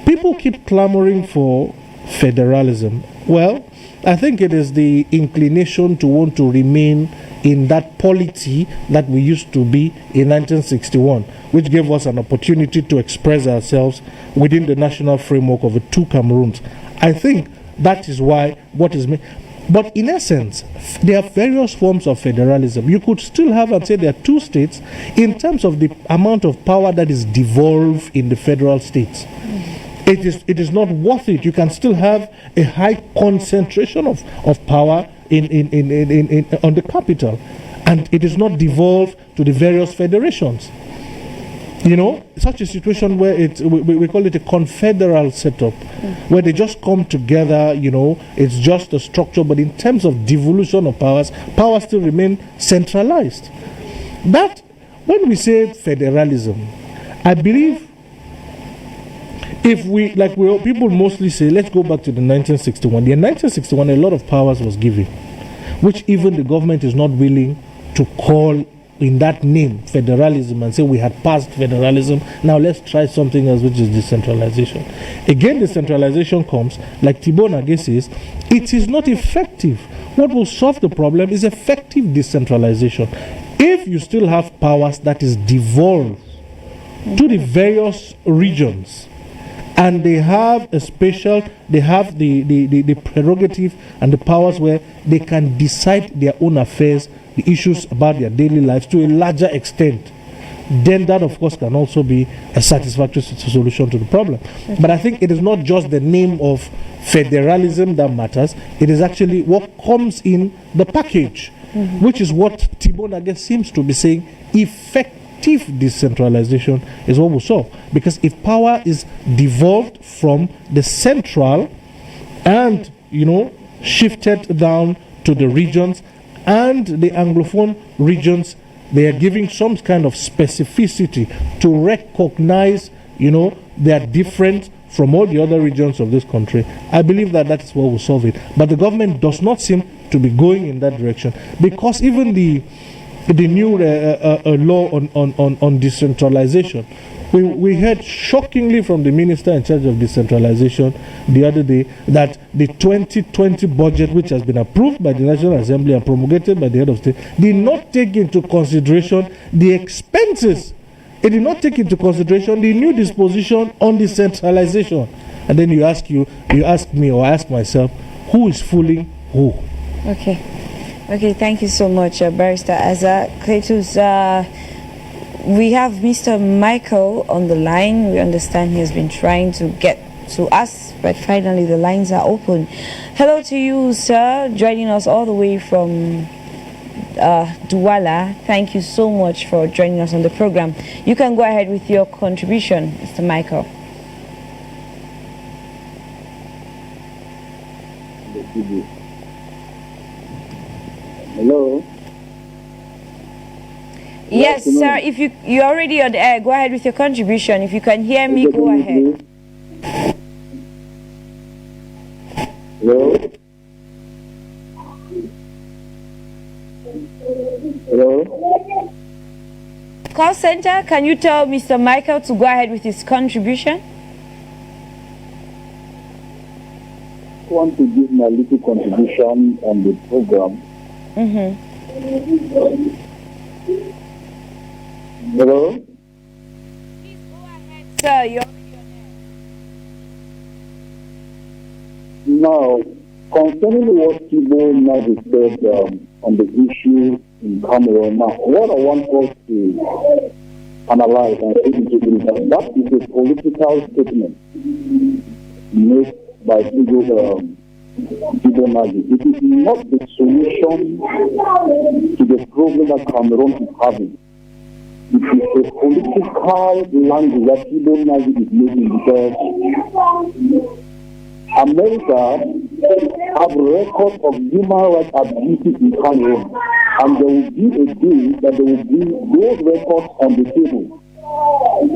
S5: People keep clamoring for federalism. Well, I think it is the inclination to want to remain in that polity that we used to be in 1961, which gave us an opportunity to express ourselves within the national framework of the two Cameroons. I think that is why what is made. But in essence, there are various forms of federalism. You could still have and say there are two states in terms of the amount of power that is devolved in the federal states. It is not worth it. You can still have a high concentration of power on the capital, and it is not devolved to the various federations. You know, such a situation where we call it a confederal setup, where they just come together, you know, it's just a structure, but in terms of devolution of powers still remain centralized. That, when we say federalism, I believe if people mostly say, let's go back to the 1961. In 1961, a lot of powers was given, which even the government is not willing to call in that name federalism and say we had passed federalism, now let's try something else, which is decentralization. Again, decentralization comes, like Thibault Nagé says, it is not effective. What will solve the problem is effective decentralization. If you still have powers that is devolved to the various regions, and they have the prerogative and the powers where they can decide their own affairs, the issues about their daily lives to a larger extent, then that of course can also be a satisfactory solution to the problem. But I think it is not just the name of federalism that matters, it is actually what comes in the package, which is what Thibault Nagé seems to be saying. Effective decentralization is what will solve, because if power is devolved from the central and, you know, shifted down to the regions, and the Anglophone regions, they are giving some kind of specificity to recognize, you know, they are different from all the other regions of this country. I believe that that is what will solve it. But the government does not seem to be going in that direction, because even the new law on decentralization, we heard shockingly from the minister in charge of decentralization the other day that the 2020 budget, which has been approved by the National Assembly and promulgated by the head of state, did not take into consideration the expenses. It did not take into consideration the new disposition on decentralization. And then you ask me, or I ask myself, who is fooling who?
S1: Okay, thank you so much, Barrister Azza. Cletus, we have Mr. Michael on the line. We understand he has been trying to get to us, but finally the lines are open. Hello to you, sir, joining us all the way from Douala. Thank you so much for joining us on the program. You can go ahead with your contribution, Mr. Michael.
S6: Hello.
S1: Yes, sir. If you're already on the air, go ahead with your contribution. If you can hear me, go ahead.
S6: Hello. Hello.
S1: Call center, can you tell Mr. Michael to go ahead with his contribution?
S6: I want to give my little contribution on the program. Hello?
S1: Please go ahead, sir. You're already on air.
S6: Now, concerning what Thibault Nagé said on the issue in Cameroon, now, what I want us to analyze and take into consideration, that is a political statement made by Thibault Fibonacci. It is not the solution to the problem that Cameroon is having. It is a political language that Fibonacci is making, because America have records of human rights abuses in Cameroon, and there will be a day that there will be those records on the table,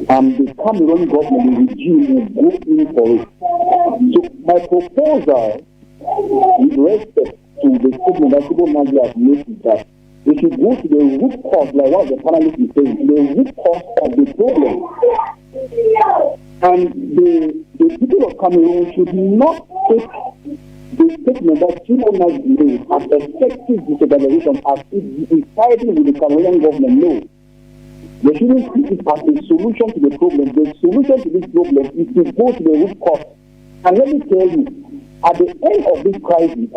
S6: and the Cameroon government, the regime, will go in for it. So my proposal, with respect to the statement that Fibonacci has made, is that we should go to the root cause, like what the panelists is saying, the root cause of the problem. And the people of Cameroon should not take the statement that Fibonacci made as effective destabilization as if it is siding with the Cameroonian government. No. They shouldn't see it as a solution to the problem. The solution to this problem is to go to the root cause. And let me tell you, at the end of this crisis,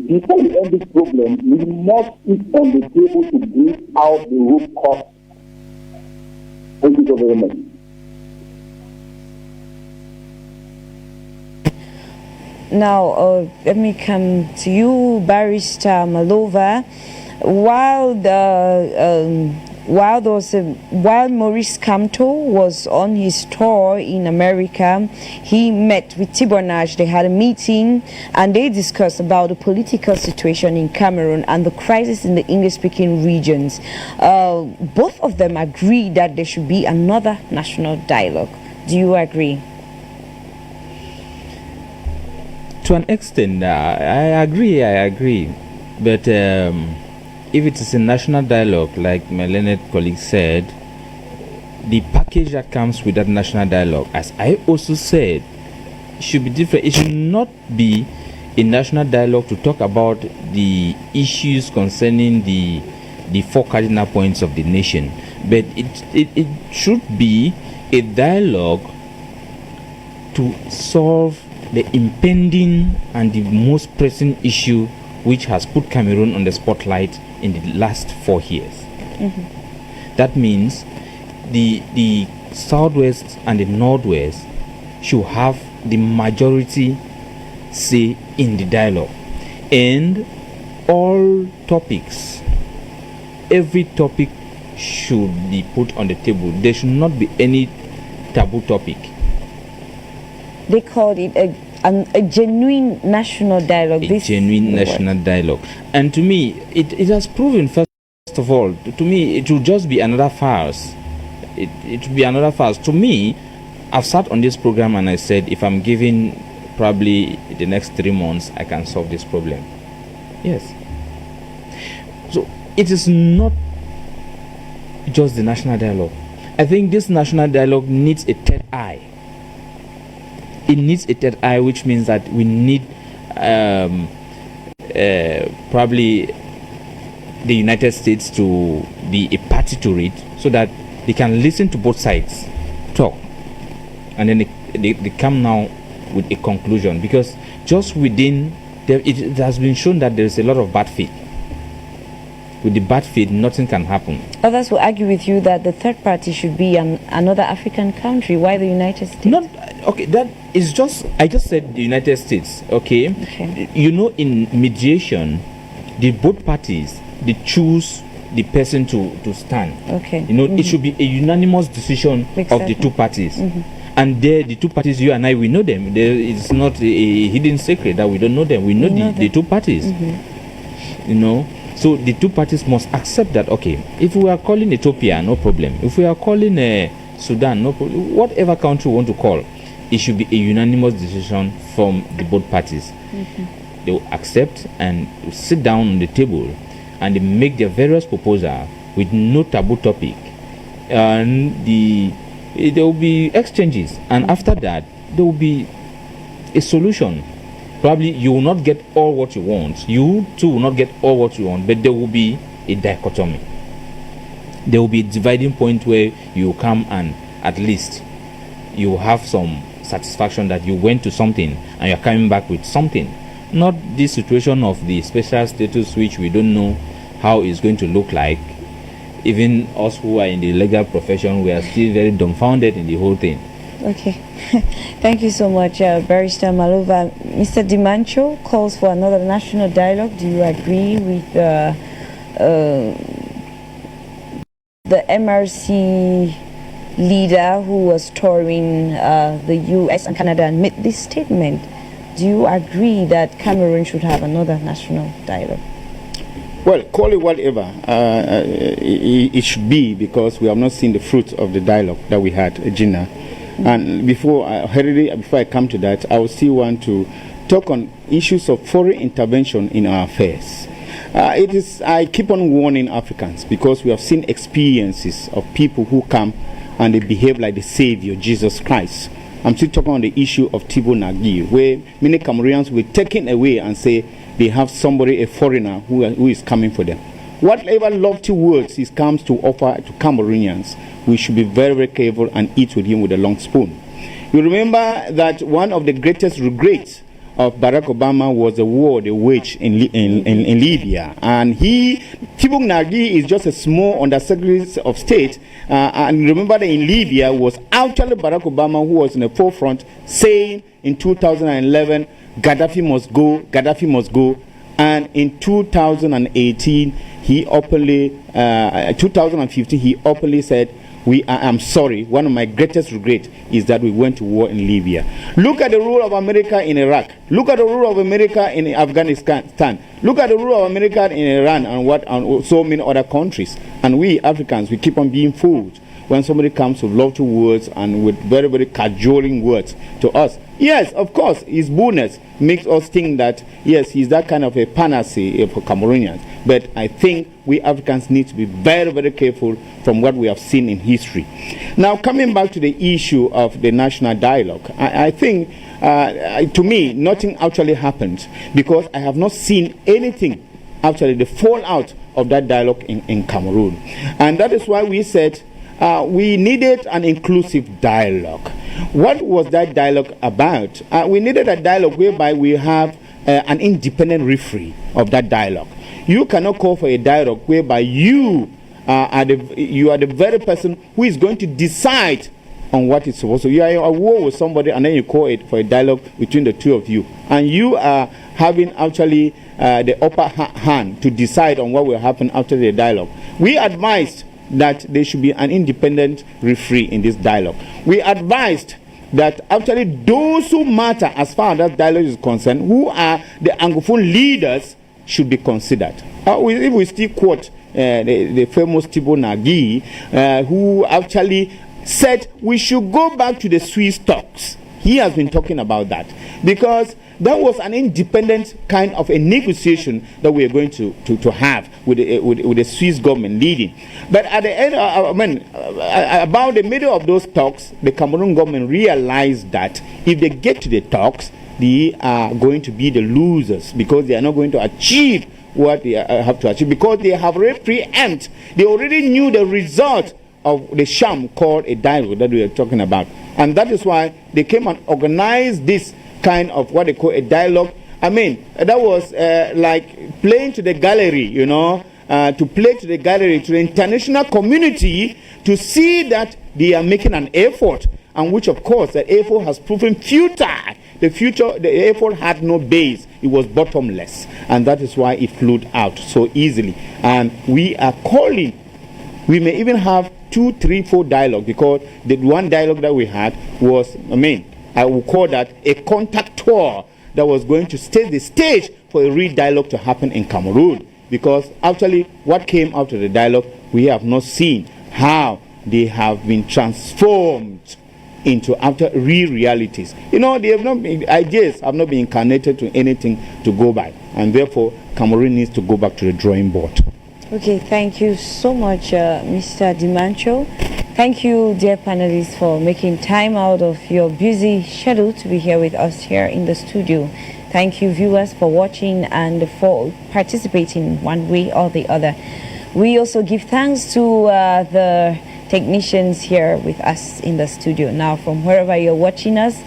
S6: before we end this problem, we must sit on the table to bring out the root cause. Thank you so very much.
S1: Now, let me come to you, Barrister Malova. While Maurice Kamto was on his tour in America, he met with Fibonacci. They had a meeting and they discussed about the political situation in Cameroon and the crisis in the English-speaking regions. Both of them agreed that there should be another national dialogue. Do you agree?
S3: To an extent, I agree. But if it is a national dialogue, like my learned colleague said, the package that comes with that national dialogue, as I also said, should be different. It should not be a national dialogue to talk about the issues concerning the four cardinal points of the nation, but it should be a dialogue to solve the impending and the most pressing issue which has put Cameroon on the spotlight in the last 4 years. Mm-hmm. That means the Southwest and the Northwest should have the majority say in the dialogue. And all topics, every topic should be put on the table. There should not be any taboo topic.
S1: They called it a genuine national dialogue.
S3: Genuine national dialogue. And to me, it has proven, first of all, to me, it will just be another farce. It will be another farce. To me, I've sat on this program and I said, if I'm given probably the next 3 months, I can solve this problem. Yes. So it is not just the national dialogue. I think this national dialogue needs a third eye. It needs a third eye, which means that we need probably the United States to be a party to it, so that they can listen to both sides talk, and then they come now with a conclusion. Because just within it has been shown that there is a lot of bad faith. With the bad faith, nothing can happen.
S1: Others will argue with you that the third party should be another African country. Why the United States?
S3: Okay, that is just, I just said the United States, okay? You know, in mediation, the both parties, they choose the person to stand.
S1: Okay.
S3: You know, it should be a unanimous decision of the two parties. And there, the two parties, you and I, we know them. It's not a hidden secret that we don't know them. We know the two parties. You know, so the two parties must accept that, okay, if we are calling Ethiopia, no problem. If we are calling Sudan, no problem. Whatever country we want to call, it should be a unanimous decision from the both parties. They will accept and sit down on the table and they make their various proposals with no taboo topic. And there will be exchanges. And after that, there will be a solution. Probably you will not get all what you want. You too will not get all what you want, but there will be a dichotomy. There will be a dividing point where you come and at least you have some satisfaction that you went to something and you're coming back with something. Not this situation of the special status which we don't know how it's going to look like. Even us who are in the legal profession, we are still very dumbfounded in the whole thing.
S1: Okay. Thank you so much, Barrister Malova. Mr. Dimancho calls for another national dialogue. Do you agree with the MRC leader who was touring the US and Canada and made this statement? Do you agree that Cameroon should have another national dialogue?
S4: Well, call it whatever it should be, because we have not seen the fruit of the dialogue that we had, Gina. And before I come to that, I would still want to talk on issues of foreign intervention in our affairs. I keep on warning Africans, because we have seen experiences of people who come and they behave like the Savior, Jesus Christ. I'm still talking on the issue of Thibault Nagui, where many Cameroonians were taken away and say they have somebody, a foreigner, who is coming for them. Whatever lofty words he comes to offer to Cameroonians, we should be very, very careful and eat with him with a long spoon. You remember that one of the greatest regrets of Barack Obama was the war they waged in Libya. And Thibault Nagui is just a small undersecretary of state. And remember that in Libya was actually Barack Obama who was in the forefront saying in 2011, Gaddafi must go, Gaddafi must go. And in 2018, 2015, he openly said, I'm sorry, one of my greatest regrets is that we went to war in Libya. Look at the role of America in Iraq. Look at the role of America in Afghanistan. Look at the role of America in Iran and so many other countries. And we Africans, we keep on being fooled when somebody comes with lofty words and with very, very cajoling words to us. Yes, of course, his boldness makes us think that, yes, he's that kind of a panacea for Cameroonians. But I think we Africans need to be very, very careful from what we have seen in history. Now, coming back to the issue of the national dialogue, I think, to me, nothing actually happened, because I have not seen anything, actually, the fallout of that dialogue in Cameroon. And that is why we said, we needed an inclusive dialogue. What was that dialogue about? We needed a dialogue whereby we have an independent referee of that dialogue. You cannot call for a dialogue whereby you are the very person who is going to decide on what is supposed to. You are at war with somebody and then you call it for a dialogue between the two of you. And you are having actually the upper hand to decide on what will happen after the dialogue. We advised that there should be an independent referee in this dialogue. We advised that actually those who matter as far as that dialogue is concerned, who are the Anglophone leaders, should be considered. If we still quote the famous Thibault Nagui, who actually said we should go back to the Swiss talks. He has been talking about that, because that was an independent kind of a negotiation that we are going to have with the Swiss government leading. But at the end, about the middle of those talks, the Cameroon government realized that if they get to the talks, they are going to be the losers, because they are not going to achieve what they have to achieve, because they have already preempted. They already knew the result of the sham called a dialogue that we are talking about. And that is why they came and organized this kind of what they call a dialogue. I mean, that was like playing to the gallery, you know, to play to the gallery, to the international community, to see that they are making an effort, and which, of course, the effort has proven futile. The effort had no base. It was bottomless. And that is why it flowed out so easily. And we are calling, we may even have 2, 3, 4 dialogue, because the one dialogue that we had was, I will call that a contact tour that was going to set the stage for a real dialogue to happen in Cameroon. Because actually what came out of the dialogue, we have not seen how they have been transformed into after real realities. You know, they have not been, ideas have not been incarnated to anything to go by. And therefore, Cameroon needs to go back to the drawing board.
S1: Okay, thank you so much, Mr. Dimancho. Thank you, dear panelists, for making time out of your busy schedule to be here with us here in the studio. Thank you, viewers, for watching and for participating one way or the other. We also give thanks to the technicians here with us in the studio. Now, from wherever you're watching us,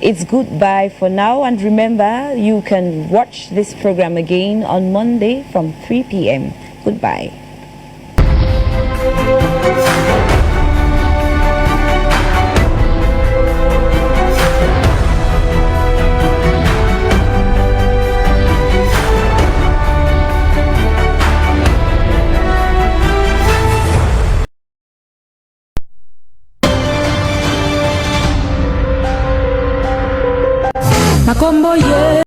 S1: it's goodbye for now. And remember, you can watch this program again on Monday from 3 p.m. Goodbye.
S2: Makombo, yeah.